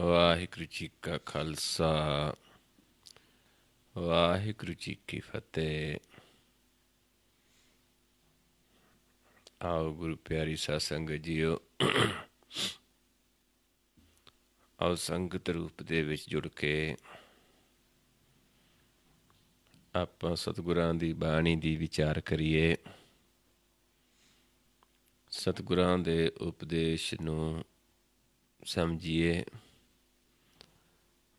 ਵਾਹਿਗੁਰੂ ਜੀ ਕਾ ਖਾਲਸਾ ਵਾਹਿਗੁਰੂ ਜੀ ਕੀ ਫਤਿਹ। ਆਓ ਗੁਰੂ ਪਿਆਰੀ ਸਾਧ ਸੰਗਤ ਜੀਓ, ਆਓ ਸੰਗਤ ਰੂਪ ਦੇ ਵਿੱਚ ਜੁੜ ਕੇ ਆਪਾਂ ਸਤਿਗੁਰਾਂ ਦੀ ਬਾਣੀ ਦੀ ਵਿਚਾਰ ਕਰੀਏ। ਸਤਿਗੁਰਾਂ ਦੇ ਉਪਦੇਸ਼ ਨੂੰ ਸਮਝੀਏ,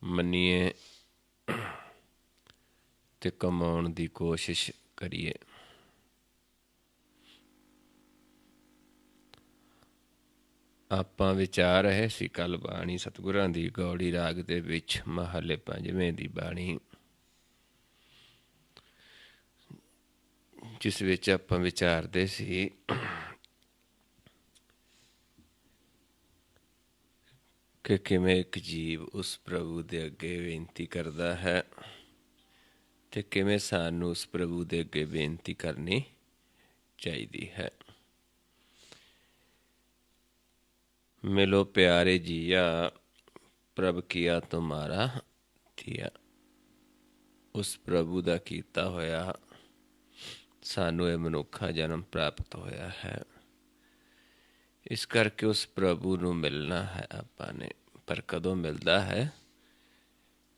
ਮੰਨੀਏ ਤੇ ਕਮਾਉਣ ਦੀ ਕੋਸ਼ਿਸ਼ ਕਰੀਏ। ਆਪਾਂ ਵਿਚਾਰ ਰਹੇ ਸੀ ਕੱਲ੍ਹ ਬਾਣੀ ਸਤਿਗੁਰਾਂ ਦੀ ਗੌੜੀ ਰਾਗ ਦੇ ਵਿੱਚ ਮਹੱਲੇ 5ਵੇਂ ਦੀ ਬਾਣੀ, ਜਿਸ ਵਿੱਚ ਆਪਾਂ ਵਿਚਾਰਦੇ ਸੀ ਕਿ ਕਿਵੇਂ ਇੱਕ ਜੀਵ ਉਸ ਪ੍ਰਭੂ ਦੇ ਅੱਗੇ ਬੇਨਤੀ ਕਰਦਾ ਹੈ ਤੇ ਕਿਵੇਂ ਸਾਨੂੰ ਉਸ ਪ੍ਰਭੂ ਦੇ ਅੱਗੇ ਬੇਨਤੀ ਕਰਨੀ ਚਾਹੀਦੀ ਹੈ। ਮਿਲੋ ਪਿਆਰੇ ਜੀਆ, ਪ੍ਰਭ ਕੀਆ ਤੁਮਾਰਾ ਦੀਆ। ਉਸ ਪ੍ਰਭੂ ਦਾ ਕੀਤਾ ਹੋਇਆ ਸਾਨੂੰ ਇਹ ਮਨੁੱਖਾ ਜਨਮ ਪ੍ਰਾਪਤ ਹੋਇਆ ਹੈ। ਇਸ ਕਰਕੇ ਉਸ ਪ੍ਰਭੂ ਨੂੰ ਮਿਲਣਾ ਹੈ ਆਪਾਂ ਨੇ। ਪਰ ਕਦੋਂ ਮਿਲਦਾ ਹੈ?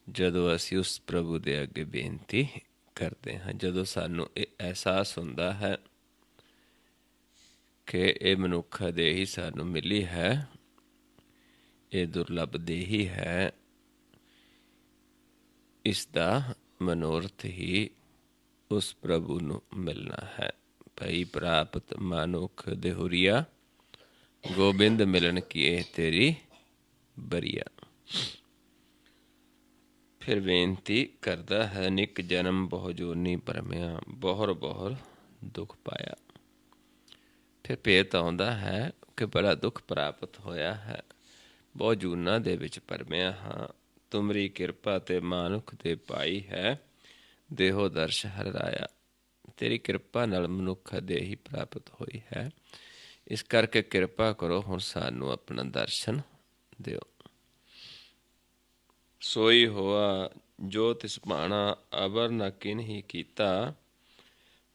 ਜਦੋਂ ਅਸੀਂ ਉਸ ਪ੍ਰਭੂ ਦੇ ਅੱਗੇ ਬੇਨਤੀ ਕਰਦੇ ਹਾਂ, ਜਦੋਂ ਸਾਨੂੰ ਇਹ ਅਹਿਸਾਸ ਹੁੰਦਾ ਹੈ ਕਿ ਇਹ ਮਨੁੱਖਾ ਦੇਹੀ ਸਾਨੂੰ ਮਿਲੀ ਹੈ, ਇਹ ਦੁਰਲੱਭ ਦੇਹੀ ਹੈ, ਇਸ ਦਾ ਮਨੋਰਥ ਹੀ ਉਸ ਪ੍ਰਭੂ ਨੂੰ ਮਿਲਣਾ ਹੈ। ਭਈ ਪ੍ਰਾਪਤ ਮਨੁੱਖ ਦੇਹੁਰੀਆ, ਗੋਬਿੰਦ ਮਿਲਣ ਕੀ ਇਹ ਤੇਰੀ ਬਰੀਆ। ਫਿਰ ਬੇਨਤੀ ਕਰਦਾ ਹੈ, ਨਿਕ ਜਨਮ ਬਹੁ ਜੋਨੀ ਭਰਮਿਆ, ਬਹੁਰ ਬਹੁਰ ਦੁੱਖ ਪਾਇਆ। ਫਿਰ ਭੇਤ ਆਉਂਦਾ ਹੈ ਕਿ ਬੜਾ ਦੁੱਖ ਪ੍ਰਾਪਤ ਹੋਇਆ ਹੈ, ਬਹੁਤ ਜੂਨਾਂ ਦੇ ਵਿੱਚ ਭਰਮਿਆ ਹਾਂ। ਤੁਮਰੀ ਕਿਰਪਾ ਤੇ ਮਾਨੁਖ ਦੇ ਪਾਈ ਹੈ, ਦੇਹੋ ਦਰਸ਼ ਹਰ ਰਾਇਆ। ਤੇਰੀ ਕਿਰਪਾ ਨਾਲ ਮਨੁੱਖ ਦੇਹੀ ਪ੍ਰਾਪਤ ਹੋਈ ਹੈ, ਇਸ ਕਰਕੇ ਕਿਰਪਾ ਕਰੋ, ਹੁਣ ਸਾਨੂੰ ਆਪਣਾ ਦਰਸ਼ਨ ਦਿਓ। ਸੋਈ ਹੋਆ ਜੋ ਤਿਸ ਭਾਣਾ, ਅਵਰ ਨ ਕਿਨਹੀ ਕੀਤਾ।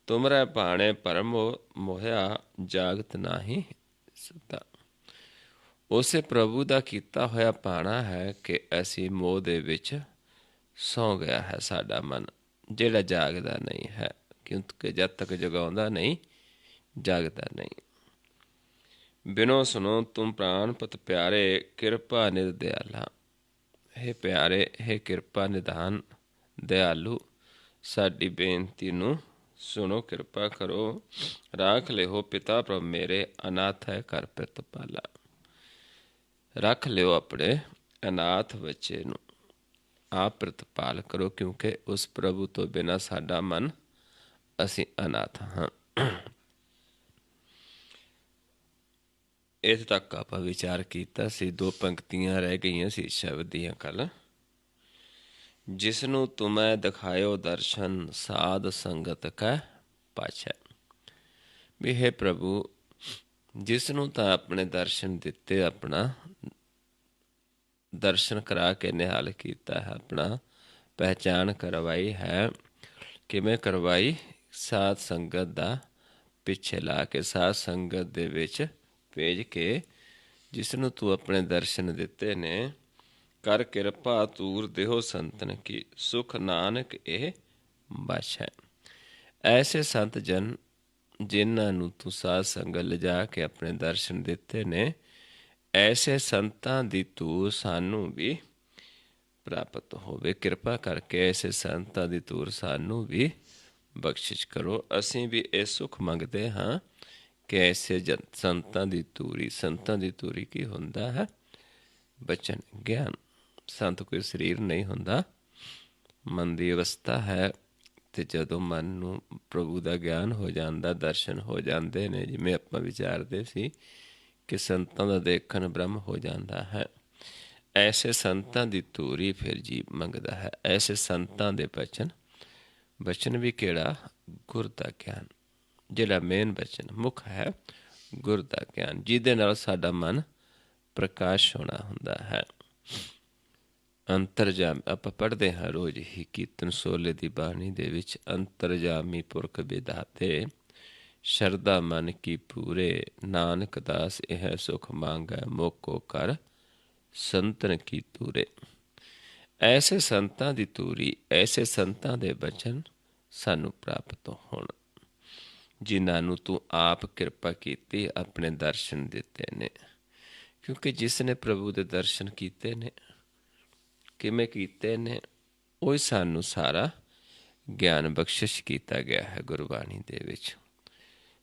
ਤੁਮਰੇ ਭਾਣੇ ਭਰਮ ਮੋਹਿਆ, ਜਾਗਤ ਨਾਹੀ ਸੁਤਾ। ਉਸੇ ਪ੍ਰਭੂ ਦਾ ਕੀਤਾ ਹੋਇਆ ਭਾਣਾ ਹੈ ਕਿ ਅਸੀਂ ਮੋਹ ਦੇ ਵਿੱਚ ਸੌਂ ਗਿਆ ਹੈ ਸਾਡਾ ਮਨ, ਜਿਹੜਾ ਜਾਗਦਾ ਨਹੀਂ ਹੈ, ਕਿਉਂਕਿ ਜਦ ਤੱਕ ਜਗਾਉਂਦਾ ਨਹੀਂ ਜਾਗਦਾ ਨਹੀਂ। ਬਿਨੋ ਸੁਣੋ ਤੁਮ ਪ੍ਰਾਨ ਪਤ ਪਿਆਰੇ, ਕਿਰਪਾ ਨਿਧ ਦਿਆਲਾ। ਹੇ ਪਿਆਰੇ, ਹੇ ਕਿਰਪਾ ਨਿਧਾਨ ਦਿਆਲੂ, ਸਾਡੀ ਬੇਨਤੀ ਨੂੰ ਸੁਣੋ, ਕਿਰਪਾ ਕਰੋ। ਰਾਖ ਲਿਓ ਪਿਤਾ ਪ੍ਰਭ ਮੇਰੇ, ਅਨਾਥ ਹੈ ਘਰ ਪ੍ਰਤਪਾਲਾ। ਰੱਖ ਲਿਓ ਆਪਣੇ ਅਨਾਥ ਬੱਚੇ ਨੂੰ, ਆਪ ਪ੍ਰਤਪਾਲ ਕਰੋ, ਕਿਉਂਕਿ ਉਸ ਪ੍ਰਭੂ ਤੋਂ ਬਿਨਾਂ ਸਾਡਾ ਮਨ, ਅਸੀਂ ਅਨਾਥ ਹਾਂ। ਇੱਥੇ ਤੱਕ ਆਪਾਂ ਵਿਚਾਰ ਕੀਤਾ ਸੀ। 2 ਪੰਕਤੀਆਂ ਰਹਿ ਗਈਆਂ ਸੀ ਸ਼ਬਦ ਦੀਆਂ ਕੱਲ੍ਹ। ਜਿਸ ਨੂੰ ਤੁਮੈ ਦਿਖਾਇਓ ਦਰਸ਼ਨ, ਸਾਧ ਸੰਗਤ ਕੈ ਪਾਛੈ। ਵੀ ਹੈ ਪ੍ਰਭੂ, ਜਿਸ ਨੂੰ ਤਾਂ ਆਪਣੇ ਦਰਸ਼ਨ ਦਿੱਤੇ, ਆਪਣਾ ਦਰਸ਼ਨ ਕਰਾ ਕੇ ਨਿਹਾਲ ਕੀਤਾ ਹੈ, ਆਪਣਾ ਪਹਿਚਾਣ ਕਰਵਾਈ ਹੈ। ਕਿਵੇਂ ਕਰਵਾਈ? ਸਾਧ ਸੰਗਤ ਦਾ ਪਿੱਛੇ ਲਾ ਕੇ, ਸਾਧ ਸੰਗਤ ਦੇ ਵਿੱਚ ਭੇਜ ਕੇ, ਜਿਸ ਨੂੰ ਤੂੰ ਆਪਣੇ ਦਰਸ਼ਨ ਦਿੱਤੇ ਨੇ। ਕਰ ਕਿਰਪਾ ਤੂਰ ਦੇਹੋ ਸੰਤਨ ਕੀ, ਸੁਖ ਨਾਨਕ ਇਹ ਬਸ ਹੈ। ਐਸੇ ਸੰਤ ਜਨ ਜਿਨ੍ਹਾਂ ਨੂੰ ਤੂੰ ਸਾਧ ਸੰਗਤ ਲਿਜਾ ਕੇ ਆਪਣੇ ਦਰਸ਼ਨ ਦਿੱਤੇ ਨੇ, ਐਸੇ ਸੰਤਾਂ ਦੀ ਤੂਰ ਸਾਨੂੰ ਵੀ ਪ੍ਰਾਪਤ ਹੋਵੇ। ਕਿਰਪਾ ਕਰਕੇ ਐਸੇ ਸੰਤਾਂ ਦੀ ਤੂਰ ਸਾਨੂੰ ਵੀ ਬਖਸ਼ਿਸ਼ ਕਰੋ। ਅਸੀਂ ਵੀ ਇਹ ਸੁੱਖ ਮੰਗਦੇ ਹਾਂ ਕਿ ਐਸੇ ਸੰਤਾਂ ਦੀ ਤੂਰੀ। ਸੰਤਾਂ ਦੀ ਤੂਰੀ ਕੀ ਹੁੰਦਾ ਹੈ? ਬਚਨ ਗਿਆਨ। ਸੰਤ ਕੋਈ ਸਰੀਰ ਨਹੀਂ ਹੁੰਦਾ, ਮਨ ਦੀ ਅਵਸਥਾ ਹੈ। ਅਤੇ ਜਦੋਂ ਮਨ ਨੂੰ ਪ੍ਰਭੂ ਦਾ ਗਿਆਨ ਹੋ ਜਾਂਦਾ, ਦਰਸ਼ਨ ਹੋ ਜਾਂਦੇ ਨੇ, ਜਿਵੇਂ ਆਪਾਂ ਵਿਚਾਰਦੇ ਸੀ ਕਿ ਸੰਤਾਂ ਦਾ ਦੇਖਣ ਬ੍ਰਹਮ ਹੋ ਜਾਂਦਾ ਹੈ, ਐਸੇ ਸੰਤਾਂ ਦੀ ਤੂਰੀ ਫਿਰ ਜੀਵ ਮੰਗਦਾ ਹੈ। ਐਸੇ ਸੰਤਾਂ ਦੇ ਬਚਨ ਵੀ ਕਿਹੜਾ? ਗੁਰ ਦਾ ਗਿਆਨ। ਜਿਹੜਾ ਮੇਨ ਬਚਨ ਮੁੱਖ ਹੈ, ਗੁਰ ਦਾ ਗਿਆਨ, ਜਿਹਦੇ ਨਾਲ ਸਾਡਾ ਮਨ ਪ੍ਰਕਾਸ਼ ਹੋਣਾ ਹੁੰਦਾ ਹੈ। ਅੰਤਰਜਾਮੀ ਆਪਾਂ ਪੜ੍ਹਦੇ ਹਾਂ ਰੋਜ਼ ਹੀ ਕੀਰਤਨ ਸੋਲੇ ਦੀ ਬਾਣੀ ਦੇ ਵਿੱਚ, ਅੰਤਰਜਾਮੀ ਪੁਰਖ ਵਿਧਾਤੇ ਸ਼ਰਧਾ ਮਨ ਕੀ ਪੂਰੇ, ਨਾਨਕ ਦਾਸ ਇਹ ਸੁਖ ਮੰਗੈ ਮੋਕੋ ਕਰ ਸੰਤਨ ਕੀ ਤੂਰੇ। ਐਸੇ ਸੰਤਾਂ ਦੀ ਤੂਰੀ, ਐਸੇ ਸੰਤਾਂ ਦੇ ਬਚਨ ਸਾਨੂੰ ਪ੍ਰਾਪਤ ਹੋਣ, ਜਿਨ੍ਹਾਂ ਨੂੰ ਤੂੰ ਆਪ ਕਿਰਪਾ ਕੀਤੀ, ਆਪਣੇ ਦਰਸ਼ਨ ਦਿੱਤੇ ਨੇ। ਕਿਉਂਕਿ ਜਿਸ ਨੇ ਪ੍ਰਭੂ ਦੇ ਦਰਸ਼ਨ ਕੀਤੇ ਨੇ, ਕਿਵੇਂ ਕੀਤੇ ਨੇ, ਉਹ ਸਾਨੂੰ ਸਾਰਾ ਗਿਆਨ ਬਖਸ਼ਿਸ਼ ਕੀਤਾ ਗਿਆ ਹੈ ਗੁਰਬਾਣੀ ਦੇ ਵਿੱਚ।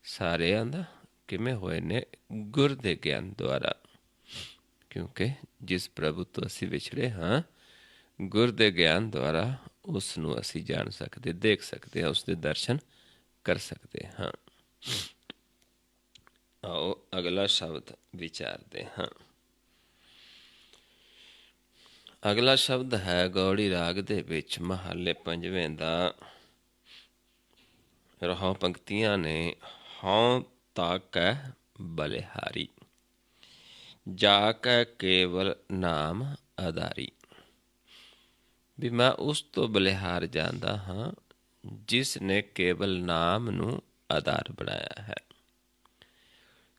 ਸਾਰਿਆਂ ਦਾ ਕਿਵੇਂ ਹੋਏ ਨੇ? ਗੁਰ ਦੇ ਗਿਆਨ ਦੁਆਰਾ। ਕਿਉਂਕਿ ਜਿਸ ਪ੍ਰਭੂ ਤੋਂ ਅਸੀਂ ਵਿਛੜੇ ਹਾਂ, ਗੁਰ ਦੇ ਗਿਆਨ ਦੁਆਰਾ ਉਸ ਨੂੰ ਅਸੀਂ ਜਾਣ ਸਕਦੇ, ਦੇਖ ਸਕਦੇ ਹਾਂ, ਉਸ ਦੇ ਦਰਸ਼ਨ ਕਰ ਸਕਦੇ ਹਾਂ। ਆਓ ਅਗਲਾ ਸ਼ਬਦ ਵਿਚਾਰਦੇ ਹਾਂ। ਅਗਲਾ ਸ਼ਬਦ ਹੈ ਗੌੜੀ ਰਾਗ ਦੇ ਵਿੱਚ ਮਹੱਲੇ ਪੰਜਵੇਂ ਦਾ। ਰਹਾਉ ਪੰਕਤੀਆਂ ਨੇ। ਹਉ ਤਾਕੈ ਬਲਿਹਾਰੀ, ਜਾ ਕੈ ਕੇਵਲ ਨਾਮ ਆਧਾਰੀ। ਵੀ ਮੈਂ ਉਸ ਤੋਂ ਬਲਿਹਾਰ ਜਾਂਦਾ ਹਾਂ ਜਿਸ ਨੇ ਕੇਵਲ ਨਾਮ ਨੂੰ ਆਧਾਰ ਬਣਾਇਆ ਹੈ।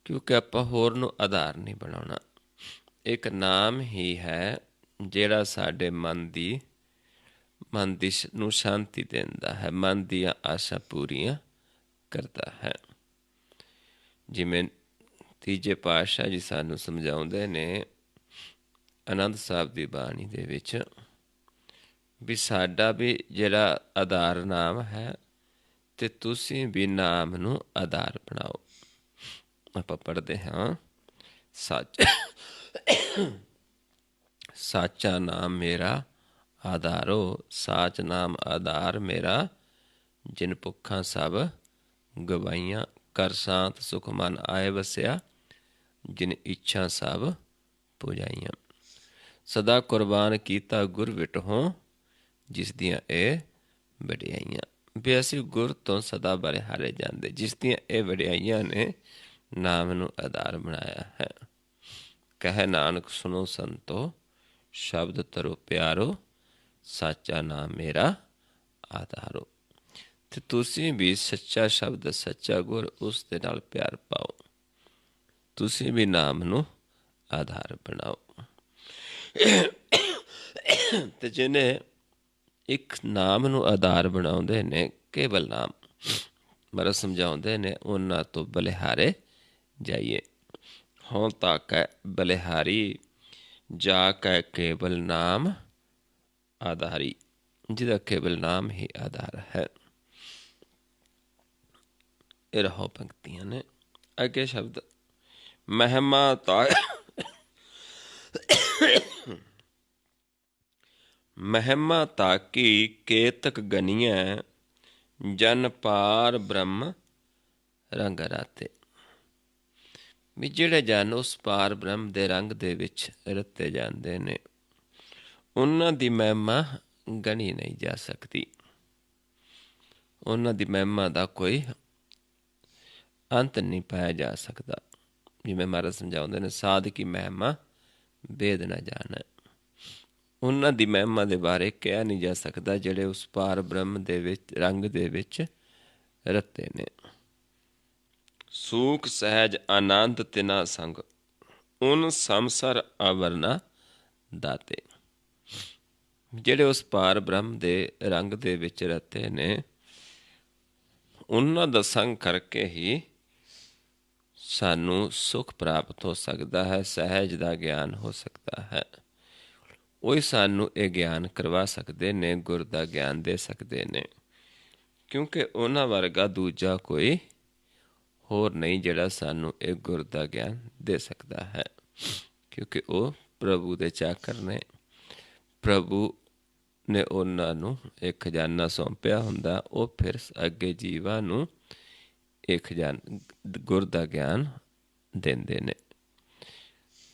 ਕਿਉਂਕਿ ਆਪਾਂ ਹੋਰ ਨੂੰ ਆਧਾਰ ਨਹੀਂ ਬਣਾਉਣਾ। ਇੱਕ ਨਾਮ ਹੀ ਹੈ ਜਿਹੜਾ ਸਾਡੇ ਮਨ ਦੀ ਨੂੰ ਸ਼ਾਂਤੀ ਦਿੰਦਾ ਹੈ, ਮਨ ਦੀਆਂ ਆਸ਼ਾ ਪੂਰੀਆਂ ਕਰਦਾ ਹੈ। ਜਿਵੇਂ ਤੀਜੇ ਪਾਤਸ਼ਾਹ ਜੀ ਸਾਨੂੰ ਸਮਝਾਉਂਦੇ ਨੇ ਆਨੰਦ ਸਾਹਿਬ ਦੀ ਬਾਣੀ ਦੇ ਵਿੱਚ, ਵੀ ਸਾਡਾ ਵੀ ਜਿਹੜਾ ਆਧਾਰ ਨਾਮ ਹੈ, ਤੇ ਤੁਸੀਂ ਵੀ ਨਾਮ ਨੂੰ ਆਧਾਰ ਬਣਾਓ। ਆਪਾਂ ਪੜ੍ਹਦੇ ਹਾਂ, ਸਾਚਾ ਨਾਮ ਮੇਰਾ ਆਧਾਰੋ, ਸਾਚ ਨਾਮ ਆਧਾਰ ਮੇਰਾ, ਜਿਨ ਭੁੱਖਾਂ ਸਭ ਗਵਾਈਆਂ, ਕਰ ਸ਼ਾਂਤ ਸੁਖ ਮਨ ਆਏ ਵਸਿਆ, ਜਿਨ ਇੱਛਾ ਸਭ ਪੁਜਾਈਆਂ। ਸਦਾ ਕੁਰਬਾਨ ਕੀਤਾ ਗੁਰ ਵਿਟਹੋਂ, ਜਿਸ ਦੀਆਂ ਇਹ ਵਡਿਆਈਆਂ। ਵੀ ਅਸੀਂ ਗੁਰ ਤੋਂ ਸਦਾ ਬਲਿਹਾਰੇ ਜਾਂਦੇ, ਜਿਸ ਦੀਆਂ ਇਹ ਵਡਿਆਈਆਂ ਨੇ ਨਾਮ ਨੂੰ ਆਧਾਰ ਬਣਾਇਆ ਹੈ। ਕਹਿ ਨਾਨਕ ਸੁਣੋ ਸੰਤੋ, ਸ਼ਬਦ ਤਰੋ ਪਿਆਰੋ, ਸਾਚਾ ਨਾਮ ਮੇਰਾ ਆਧਾਰੋ। ਤੇ ਤੁਸੀਂ ਵੀ ਸੱਚਾ ਸ਼ਬਦ, ਸੱਚਾ ਗੁਰ, ਉਸ ਦੇ ਨਾਲ ਪਿਆਰ ਪਾਓ। ਤੁਸੀਂ ਵੀ ਨਾਮ ਨੂੰ ਆਧਾਰ ਬਣਾਓ। ਤੇ ਜਿਹਨੇ ਇੱਕ ਨਾਮ ਨੂੰ ਆਧਾਰ ਬਣਾਉਂਦੇ ਨੇ, ਕੇਵਲ ਨਾਮ ਮਹਾਰਾਜ ਸਮਝਾਉਂਦੇ ਨੇ, ਉਹਨਾਂ ਤੋਂ ਬਲਿਹਾਰੇ ਜਾਈਏ। ਹਉ ਤਾਕੈ ਬਲਿਹਾਰੀ, ਜਾ ਕੈ ਕੇਵਲ ਨਾਮ ਆਧਾਰੀ। ਜਿਹਦਾ ਕੇਵਲ ਨਾਮ ਹੀ ਆਧਾਰ ਹੈ। ਇਹ ਰਹਾਉ ਪੰਕਤੀਆਂ ਨੇ। ਅੱਗੇ ਸ਼ਬਦ ਮਹਿਮਾ ਮਹਿਮਾ ਤਾਕੀ ਕੇਤਕ ਗਨੀਐ, ਜਨ ਪਾਰ ਬ੍ਰਹਮ ਰੰਗ ਰਾਤੇ। ਵੀ ਜਿਹੜੇ ਜਨ ਉਸ ਪਾਰ ਬ੍ਰਹਮ ਦੇ ਰੰਗ ਦੇ ਵਿੱਚ ਰਤੇ ਜਾਂਦੇ ਨੇ, ਉਹਨਾਂ ਦੀ ਮਹਿਮਾ ਗਣੀ ਨਹੀਂ ਜਾ ਸਕਦੀ। ਉਹਨਾਂ ਦੀ ਮਹਿਮਾ ਦਾ ਕੋਈ ਅੰਤ ਨਹੀਂ ਪਾਇਆ ਜਾ ਸਕਦਾ। ਜਿਵੇਂ ਮਹਾਰਾਜ ਸਮਝਾਉਂਦੇ ਨੇ, ਸਾਧ ਕੀ ਮਹਿਮਾ ਵੇਦ ਨਾ ਜਾਣੈ। ਉਹਨਾਂ ਦੀ ਮਹਿਮਾ ਦੇ ਬਾਰੇ ਕਿਹਾ ਨਹੀਂ ਜਾ ਸਕਦਾ ਜਿਹੜੇ ਉਸ ਪਾਰ ਬ੍ਰਹਮ ਦੇ ਵਿੱਚ ਰੰਗ ਦੇ ਵਿੱਚ ਰਤੇ ਨੇ। ਸੂਖ ਸਹਿਜ ਆਨੰਦ ਤਿਨਾ ਸੰਗ, ਉਨ ਸੰਸਰ ਆਵਰਨਾ ਦਾਤੇ। ਜਿਹੜੇ ਉਸ ਪਾਰ ਬ੍ਰਹਮ ਦੇ ਰੰਗ ਦੇ ਵਿੱਚ ਰਤੇ ਨੇ, ਉਹਨਾਂ ਦਾ ਸੰਗ ਕਰਕੇ ਹੀ ਸਾਨੂੰ ਸੁਖ ਪ੍ਰਾਪਤ ਹੋ ਸਕਦਾ ਹੈ, ਸਹਿਜ ਦਾ ਗਿਆਨ ਹੋ ਸਕਦਾ ਹੈ। ਉਹੀ ਸਾਨੂੰ ਇਹ ਗਿਆਨ ਕਰਵਾ ਸਕਦੇ ਨੇ, ਗੁਰ ਦਾ ਗਿਆਨ ਦੇ ਸਕਦੇ ਨੇ। ਕਿਉਂਕਿ ਉਹਨਾਂ ਵਰਗਾ ਦੂਜਾ ਕੋਈ ਹੋਰ ਨਹੀਂ ਜਿਹੜਾ ਸਾਨੂੰ ਇਹ ਗੁਰ ਦਾ ਗਿਆਨ ਦੇ ਸਕਦਾ ਹੈ। ਕਿਉਂਕਿ ਉਹ ਪ੍ਰਭੂ ਦੇ ਚਾਕਰ ਨੇ। ਪ੍ਰਭੂ ਨੇ ਉਹਨਾਂ ਨੂੰ ਇਹ ਖਜ਼ਾਨਾ ਸੌਂਪਿਆ ਹੁੰਦਾ, ਉਹ ਫਿਰ ਅੱਗੇ ਜੀਵਾਂ ਨੂੰ ਇਹ ਗੁਰ ਦਾ ਗਿਆਨ ਦਿੰਦੇ ਨੇ।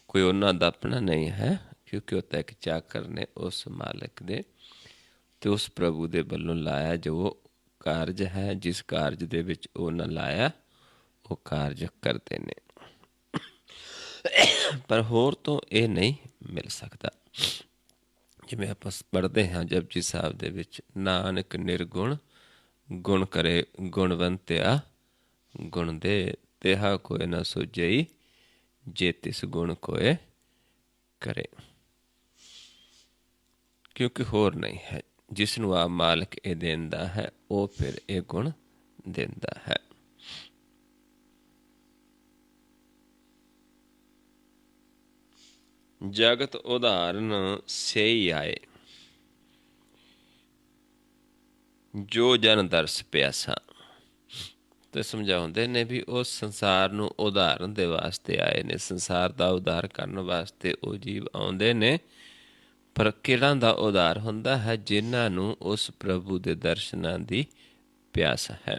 ਕੋਈ ਉਹਨਾਂ ਦਾ ਆਪਣਾ ਨਹੀਂ ਹੈ, ਕਿਉਂਕਿ ਉਹ ਤਾਂ ਇੱਕ ਚਾਕਰ ਨੇ ਉਸ ਮਾਲਕ ਦੇ, ਤੇ ਉਸ ਪ੍ਰਭੂ ਦੇ ਵੱਲੋਂ ਲਾਇਆ ਜੋ ਕਾਰਜ ਹੈ, ਜਿਸ ਕਾਰਜ ਦੇ ਵਿੱਚ ਉਹਨਾਂ ਲਾਇਆ, ਉਹ ਕਾਰਜ ਕਰਦੇ ਨੇ। ਪਰ ਹੋਰ ਤੋਂ ਇਹ ਨਹੀਂ ਮਿਲ ਸਕਦਾ। ਜਿਵੇਂ ਆਪਾਂ ਪੜ੍ਹਦੇ ਹਾਂ ਜਪਜੀ ਸਾਹਿਬ ਦੇ ਵਿੱਚ, ਨਾਨਕ ਨਿਰਗੁਣ ਗੁਣ ਕਰੇ ਗੁਣਵੰਤਿਆ, ਗੁਣ ਦੇ ਤਿਹਾ ਕੋਇ ਨਾ ਸੁਝਈ, ਜੇ ਤਿਸ ਗੁਣ ਕੋਇ ਕਰੇ। ਕਿਉਂਕਿ ਹੋਰ ਨਹੀਂ ਹੈ, ਜਿਸ ਨੂੰ ਆਪ ਮਾਲਕ ਇਹ ਦਿੰਦਾ ਹੈ ਉਹ ਫਿਰ ਇਹ ਗੁਣ ਦਿੰਦਾ ਹੈ। ਜਗਤ ਉਦਾਹਰਨ ਸੇਈ ਆਏ, ਜੋ ਜਨ ਦਰਸ ਪਿਆਸਾ। ਤੇ ਸਮਝਾਉਂਦੇ ਨੇ ਵੀ ਉਹ ਸੰਸਾਰ ਨੂੰ ਉਦਾਹਰਨ ਦੇ ਵਾਸਤੇ ਆਏ ਨੇ, ਸੰਸਾਰ ਦਾ ਉਦਾਰ ਕਰਨ ਵਾਸਤੇ ਉਹ ਜੀਵ ਆਉਂਦੇ ਨੇ। ਪਰ ਕਿਹੜਾਂ ਦਾ ਉਦਾਰ ਹੁੰਦਾ ਹੈ? ਜਿਨ੍ਹਾਂ ਨੂੰ ਉਸ ਪ੍ਰਭੂ ਦੇ ਦਰਸ਼ਨਾਂ ਦੀ ਪਿਆਸ ਹੈ।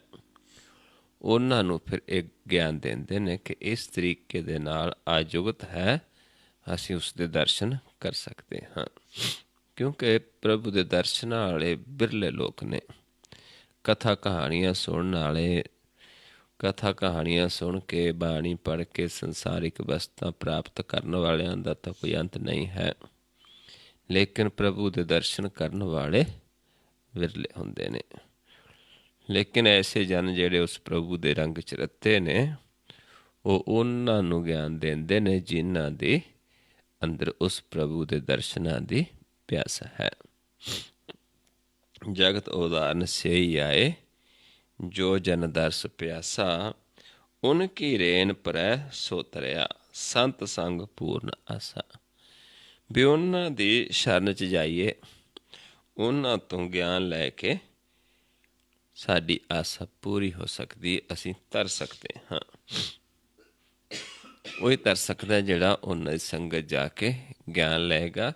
ਉਹਨਾਂ ਨੂੰ ਫਿਰ ਇਹ ਗਿਆਨ ਦਿੰਦੇ ਨੇ ਕਿ ਇਸ ਤਰੀਕੇ ਦੇ ਨਾਲ ਆਯੁਗਤ ਹੈ, ਅਸੀਂ ਉਸ ਦੇ ਦਰਸ਼ਨ ਕਰ ਸਕਦੇ ਹਾਂ। ਕਿਉਂਕਿ ਪ੍ਰਭੂ ਦੇ ਦਰਸ਼ਨਾਂ ਵਾਲੇ ਬਿਰਲੇ ਲੋਕ ਨੇ। ਕਥਾ ਕਹਾਣੀਆਂ ਸੁਣਨ ਵਾਲੇ, ਕਥਾ ਕਹਾਣੀਆਂ ਸੁਣ ਕੇ, ਬਾਣੀ ਪੜ੍ਹ ਕੇ ਸੰਸਾਰਿਕ ਵਸਤਾਂ ਪ੍ਰਾਪਤ ਕਰਨ ਵਾਲਿਆਂ ਦਾ ਤਾਂ ਕੋਈ ਅੰਤ ਨਹੀਂ ਹੈ। ਲੇਕਿਨ ਪ੍ਰਭੂ ਦੇ ਦਰਸ਼ਨ ਕਰਨ ਵਾਲੇ ਵਿਰਲੇ ਹੁੰਦੇ ਨੇ। ਲੇਕਿਨ ਐਸੇ ਜਨ ਜਿਹੜੇ ਉਸ ਪ੍ਰਭੂ ਦੇ ਰੰਗ 'ਚ ਰੱਤੇ ਨੇ, ਉਹ ਉਹਨਾਂ ਨੂੰ ਗਿਆਨ ਦਿੰਦੇ ਨੇ ਜਿਨ੍ਹਾਂ ਦੇ ਅੰਦਰ ਉਸ ਪ੍ਰਭੂ ਦੇ ਦਰਸ਼ਨਾਂ ਦੀ ਪਿਆਸ ਹੈ। ਜਗਤ ਉਦਾਹਰਨ ਸੇਈ ਆਏ, ਜੋ ਜਨ ਦਰਸ ਪਿਆਸਾ, ਉਨ ਕੀ ਰੇਨ ਪਰੈ ਸੋ ਤਰਿਆ, ਸੰਤ ਸੰਗ ਪੂਰਨ ਆਸਾ। ਵੀ ਉਹਨਾਂ ਦੀ ਸ਼ਰਨ 'ਚ ਜਾਈਏ, ਉਹਨਾਂ ਤੋਂ ਗਿਆਨ ਲੈ ਕੇ ਸਾਡੀ ਆਸਾ ਪੂਰੀ ਹੋ ਸਕਦੀ, ਅਸੀਂ ਤਰ ਸਕਦੇ ਹਾਂ। ਉਹੀ ਤਰ ਸਕਦਾ ਜਿਹੜਾ ਉਹਨਾਂ ਦੀ ਸੰਗਤ ਜਾ ਕੇ ਗਿਆਨ ਲਏਗਾ,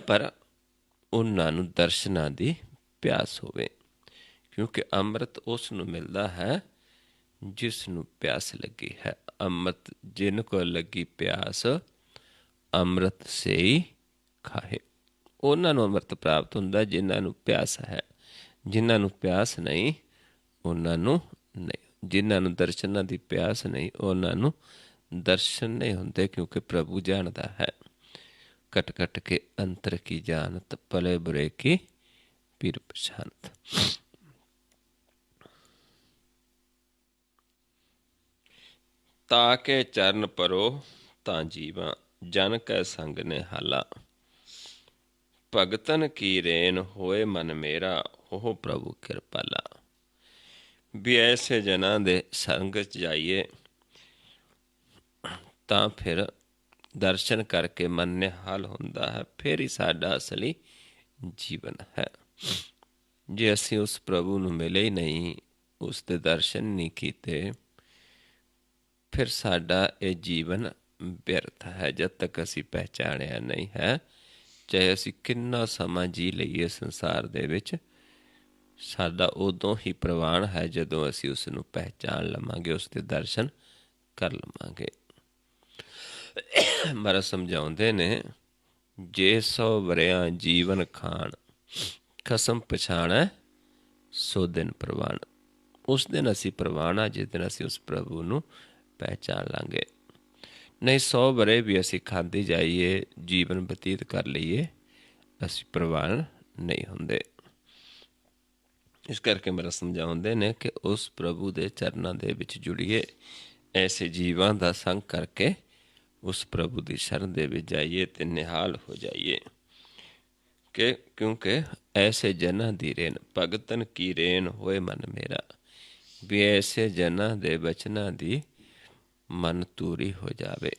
ਪਰ ਉਹਨਾਂ ਨੂੰ ਦਰਸ਼ਨਾਂ ਦੀ ਪਿਆਸ ਹੋਵੇ। ਕਿਉਂਕਿ ਅੰਮ੍ਰਿਤ ਉਸ ਨੂੰ ਮਿਲਦਾ ਹੈ ਜਿਸ ਨੂੰ ਪਿਆਸ ਲੱਗੀ ਹੈ। ਅੰਮ੍ਰਿਤ ਜਿਨ ਕੋ ਲੱਗੀ ਪਿਆਸ, ਅੰਮ੍ਰਿਤ ਸੇਈ ਖਾਹੇ। ਉਹਨਾਂ ਨੂੰ ਅੰਮ੍ਰਿਤ ਪ੍ਰਾਪਤ ਹੁੰਦਾ ਜਿਨ੍ਹਾਂ ਨੂੰ ਪਿਆਸ ਹੈ। ਜਿਨ੍ਹਾਂ ਨੂੰ ਪਿਆਸ ਨਹੀਂ, ਉਹਨਾਂ ਨੂੰ ਨਹੀਂ। ਜਿਨ੍ਹਾਂ ਨੂੰ ਦਰਸ਼ਨਾਂ ਦੀ ਪਿਆਸ ਨਹੀਂ, ਉਹਨਾਂ ਨੂੰ ਦਰਸ਼ਨ ਨਹੀਂ ਹੁੰਦੇ। ਕਿਉਂਕਿ ਪ੍ਰਭੂ ਜਾਣਦਾ ਹੈ, ਕਟ ਕਟ ਕੇ ਅੰਤਰ ਕੀ ਜਾਨਤ, ਭਲੇ ਬੁਰੇ ਕੀ ਪੀਰ ਪਛਾਨਤ। ਤਾਕੇ ਚਰਨ ਪਰੋ ਤਾਂ ਜੀਵਾਂ, ਜਨ ਕੈ ਸੰਗ ਨਿਹਾਲਾ। ਭਗਤਨ ਕੀ ਰੇਨ ਹੋਏ ਮਨ ਮੇਰਾ, ਉਹ ਪ੍ਰਭੂ ਕਿਰਪਾਲਾ। ਵੀ ਐਸੇ ਜਨਾਂ ਦੇ ਸੰਗ 'ਚ ਜਾਈਏ ਤਾਂ ਫਿਰ ਦਰਸ਼ਨ ਕਰਕੇ ਮਨ ਨਿਹਾਲ ਹੁੰਦਾ ਹੈ। ਫਿਰ ਹੀ ਸਾਡਾ ਅਸਲੀ ਜੀਵਨ ਹੈ। ਜੇ ਅਸੀਂ ਉਸ ਪ੍ਰਭੂ ਨੂੰ ਮਿਲੇ ਹੀ ਨਹੀਂ, ਉਸ ਦੇ ਦਰਸ਼ਨ ਨਹੀਂ ਕੀਤੇ, ਫਿਰ ਸਾਡਾ ਇਹ ਜੀਵਨ ਵਿਅਰਥ ਹੈ। ਜਦ ਤੱਕ ਅਸੀਂ ਪਹਿਚਾਣਿਆ ਨਹੀਂ ਹੈ, ਚਾਹੇ ਅਸੀਂ ਕਿੰਨਾ ਸਮਾਂ ਜੀ ਲਈਏ ਸੰਸਾਰ ਦੇ ਵਿੱਚ, ਸਾਡਾ ਉਦੋਂ ਹੀ ਪ੍ਰਵਾਨ ਹੈ ਜਦੋਂ ਅਸੀਂ ਉਸ ਨੂੰ ਪਹਿਚਾਣ ਲਵਾਂਗੇ, ਉਸ ਦੇ ਦਰਸ਼ਨ ਕਰ ਲਵਾਂਗੇ। ਮਹਾਰਾਜ ਸਮਝਾਉਂਦੇ ਨੇ, ਜੇ 100 ਵਰਿਆਂ ਜੀਵਨ ਖਾਣ, ਖਸਮ ਪਛਾਣੈ ਸੋ ਦਿਨ ਪ੍ਰਵਾਨ। ਉਸ ਦਿਨ ਅਸੀਂ ਪ੍ਰਵਾਨ ਆ ਜਿਸ ਦਿਨ ਅਸੀਂ ਉਸ ਪ੍ਰਭੂ ਨੂੰ ਪਹਿਚਾਣ ਲਾਂਗੇ। ਨਹੀਂ 100 ਵਰੇ ਵੀ ਅਸੀਂ ਖਾਂਦੇ ਜਾਈਏ, ਜੀਵਨ ਬਤੀਤ ਕਰ ਲਈਏ, ਅਸੀਂ ਪ੍ਰਵਾਨ ਨਹੀਂ ਹੁੰਦੇ। ਇਸ ਕਰਕੇ ਮੇਰਾ ਸਮਝਾਉਂਦੇ ਨੇ ਕਿ ਉਸ ਪ੍ਰਭੂ ਦੇ ਚਰਨਾਂ ਦੇ ਵਿੱਚ ਜੁੜੀਏ, ਐਸੇ ਜੀਵਾਂ ਦਾ ਸੰਗ ਕਰਕੇ ਉਸ ਪ੍ਰਭੂ ਦੀ ਸ਼ਰਨ ਦੇ ਵਿੱਚ ਜਾਈਏ ਤੇ ਨਿਹਾਲ ਹੋ ਜਾਈਏ। ਕਿਉਂਕਿ ਐਸੇ ਜਨਾਂ ਦੀ ਰੇਨ, ਭਗਤਨ ਕੀ ਰੇਨ ਹੋਏ ਮਨ ਮੇਰਾ। ਵੀ ਐਸੇ ਜਨਾਂ ਦੇ ਬਚਨਾਂ ਦੀ ਮਨ ਤੂਰੀ ਹੋ ਜਾਵੇ।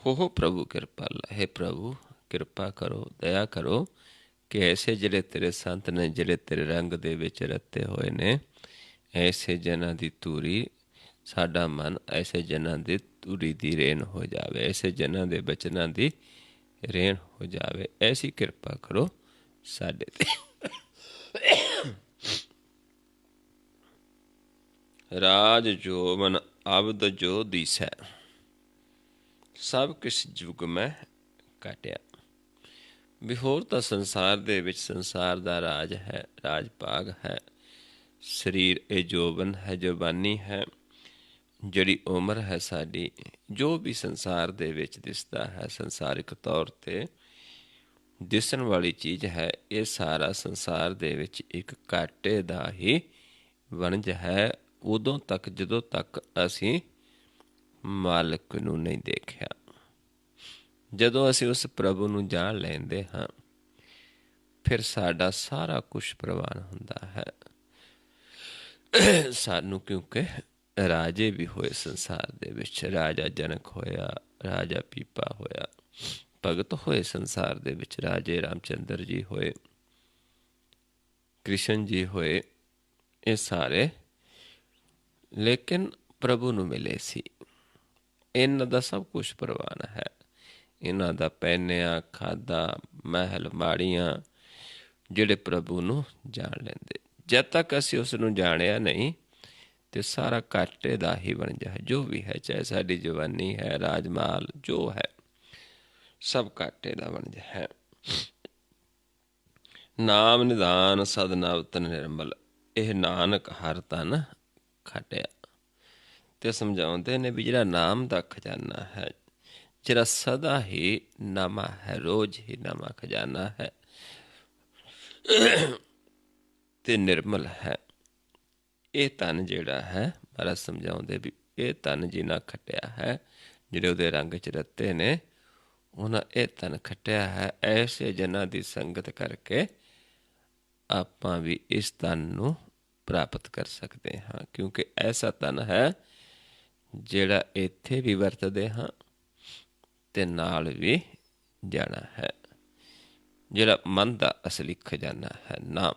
ਹੋ ਪ੍ਰਭੂ ਕਿਰਪਾਲਾ, ਹੈ ਪ੍ਰਭੂ ਕਿਰਪਾ ਕਰੋ, ਦਇਆ ਕਰੋ ਕਿ ਐਸੇ ਜਿਹੜੇ ਤੇਰੇ ਸੰਤ ਨੇ, ਜਿਹੜੇ ਤੇਰੇ ਰੰਗ ਦੇ ਵਿੱਚ ਰੱਤੇ ਹੋਏ ਨੇ, ਐਸੇ ਜਨਾਂ ਦੀ ਤੂਰੀ, ਸਾਡਾ ਮਨ ਐਸੇ ਜਨਾਂ ਦੀ ਤੂਰੀ ਦੀ ਰੇਨ ਹੋ ਜਾਵੇ, ਐਸੇ ਜਨਾਂ ਦੇ ਬਚਨਾਂ ਦੀ ਰੇਨ ਹੋ ਜਾਵੇ। ਐਸੀ ਕਿਰਪਾ ਕਰੋ ਸਾਡੇ ਤੇ। ਰਾਜ ਜੋਬਨ ਅਬਦ ਜੋ ਦੀਸੈ, ਸਭ ਕਿਛ ਜੁਗ ਮੈਂ ਕਾਟਿਆ। ਵੀ ਹੋਰ ਤਾਂ ਸੰਸਾਰ ਦੇ ਵਿੱਚ ਸੰਸਾਰ ਦਾ ਰਾਜ ਹੈ, ਰਾਜ ਭਾਗ ਹੈ। ਸਰੀਰ ਇਹ ਜੋਬਨ ਹੈ, ਜਵਾਨੀ ਹੈ, ਜਿਹੜੀ ਉਮਰ ਹੈ ਸਾਡੀ, ਜੋ ਵੀ ਸੰਸਾਰ ਦੇ ਵਿੱਚ ਦਿਸਦਾ ਹੈ ਸੰਸਾਰਿਕ ਤੌਰ 'ਤੇ, ਦਿਸਣ ਵਾਲੀ ਚੀਜ਼ ਹੈ। ਇਹ ਸਾਰਾ ਸੰਸਾਰ ਦੇ ਵਿੱਚ ਇੱਕ ਘਾਟੇ ਦਾ ਹੀ ਵਣਜ ਹੈ, ਉਦੋਂ ਤੱਕ ਜਦੋਂ ਤੱਕ ਅਸੀਂ ਮਾਲਕ ਨੂੰ ਨਹੀਂ ਦੇਖਿਆ। ਜਦੋਂ ਅਸੀਂ ਉਸ ਪ੍ਰਭੂ ਨੂੰ ਜਾਣ ਲੈਂਦੇ ਹਾਂ, ਫਿਰ ਸਾਡਾ ਸਾਰਾ ਕੁਝ ਪ੍ਰਵਾਨ ਹੁੰਦਾ ਹੈ। ਸਾਨੂੰ ਕਿਉਂਕਿ ਰਾਜੇ ਵੀ ਹੋਏ ਸੰਸਾਰ ਦੇ ਵਿੱਚ, ਰਾਜਾ ਜਨਕ ਹੋਇਆ, ਰਾਜਾ ਪੀਪਾ ਹੋਇਆ, ਭਗਤ ਹੋਏ ਸੰਸਾਰ ਦੇ ਵਿੱਚ, ਰਾਜੇ ਰਾਮਚੰਦਰ ਜੀ ਹੋਏ, ਕ੍ਰਿਸ਼ਨ ਜੀ ਹੋਏ, ਇਹ ਸਾਰੇ ਲੇਕਿਨ ਪ੍ਰਭੂ ਨੂੰ ਮਿਲੇ ਸੀ। ਇਹਨਾਂ ਦਾ ਸਭ ਕੁਝ ਪ੍ਰਵਾਨ ਹੈ। ਇਹਨਾਂ ਦਾ ਪਹਿਨਿਆ ਖਾਦਾ, ਮਹਿਲ ਮਾੜੀਆਂ, ਜਿਹੜੇ ਪ੍ਰਭੂ ਨੂੰ ਜਾਣ ਲੈਂਦੇ। ਜਦ ਤੱਕ ਅਸੀਂ ਉਸ ਨੂੰ ਜਾਣਿਆ ਨਹੀਂ ਤੇ ਸਾਰਾ ਘਾਟੇ ਦਾ ਹੀ ਵਣਜ ਹੈ। ਜੋ ਵੀ ਹੈ, ਚਾਹੇ ਸਾਡੀ ਜਵਾਨੀ ਹੈ, ਰਾਜਮਾਲ ਜੋ ਹੈ, ਸਭ ਘਾਟੇ ਦਾ ਵਣਜ ਹੈ। ਨਾਮ ਨਿਦਾਨ ਸਦ ਨਵ ਤਨ ਨਿਰਮਲ, ਇਹ ਨਾਨਕ ਹਰ ਤਨ ਖਟਿਆ। ਤੇ ਸਮਝਾਉਂਦੇ ਨੇ ਵੀ ਜਿਹੜਾ ਨਾਮ ਦਾ ਖਜ਼ਾਨਾ ਹੈ, ਜਿਹੜਾ ਸਦਾ ਹੀ ਨਵਾਂ ਹੈ, ਰੋਜ਼ ਹੀ ਨਵਾਂ ਖਜ਼ਾਨਾ ਹੈ ਤੇ ਨਿਰਮਲ ਹੈ। ਇਹ ਧਨ ਜਿਹੜਾ ਹੈ, ਮਹਾਰਾਜ ਸਮਝਾਉਂਦੇ ਵੀ ਇਹ ਧਨ ਜਿਨ੍ਹਾਂ ਖੱਟਿਆ ਹੈ, ਜਿਹੜੇ ਉਹਦੇ ਰੰਗ 'ਚ ਰੱਤੇ ਨੇ, ਉਹਨਾਂ ਇਹ ਧਨ ਖੱਟਿਆ ਹੈ। ਐਸੇ ਜਨਾਂ ਦੀ ਸੰਗਤ ਕਰਕੇ ਆਪਾਂ ਵੀ ਇਸ ਧਨ ਨੂੰ ਪ੍ਰਾਪਤ ਕਰ ਸਕਦੇ ਹਾਂ, ਕਿਉਂਕਿ ਐਸਾ ਧਨ ਹੈ ਜਿਹੜਾ ਇੱਥੇ ਵੀ ਵਰਤਦੇ ਹਾਂ ਤੇ ਨਾਲ ਵੀ ਜਾਣਾ ਹੈ। ਜਿਹੜਾ ਮਨ ਦਾ ਅਸਲੀ ਖਜ਼ਾਨਾ ਹੈ, ਨਾਮ,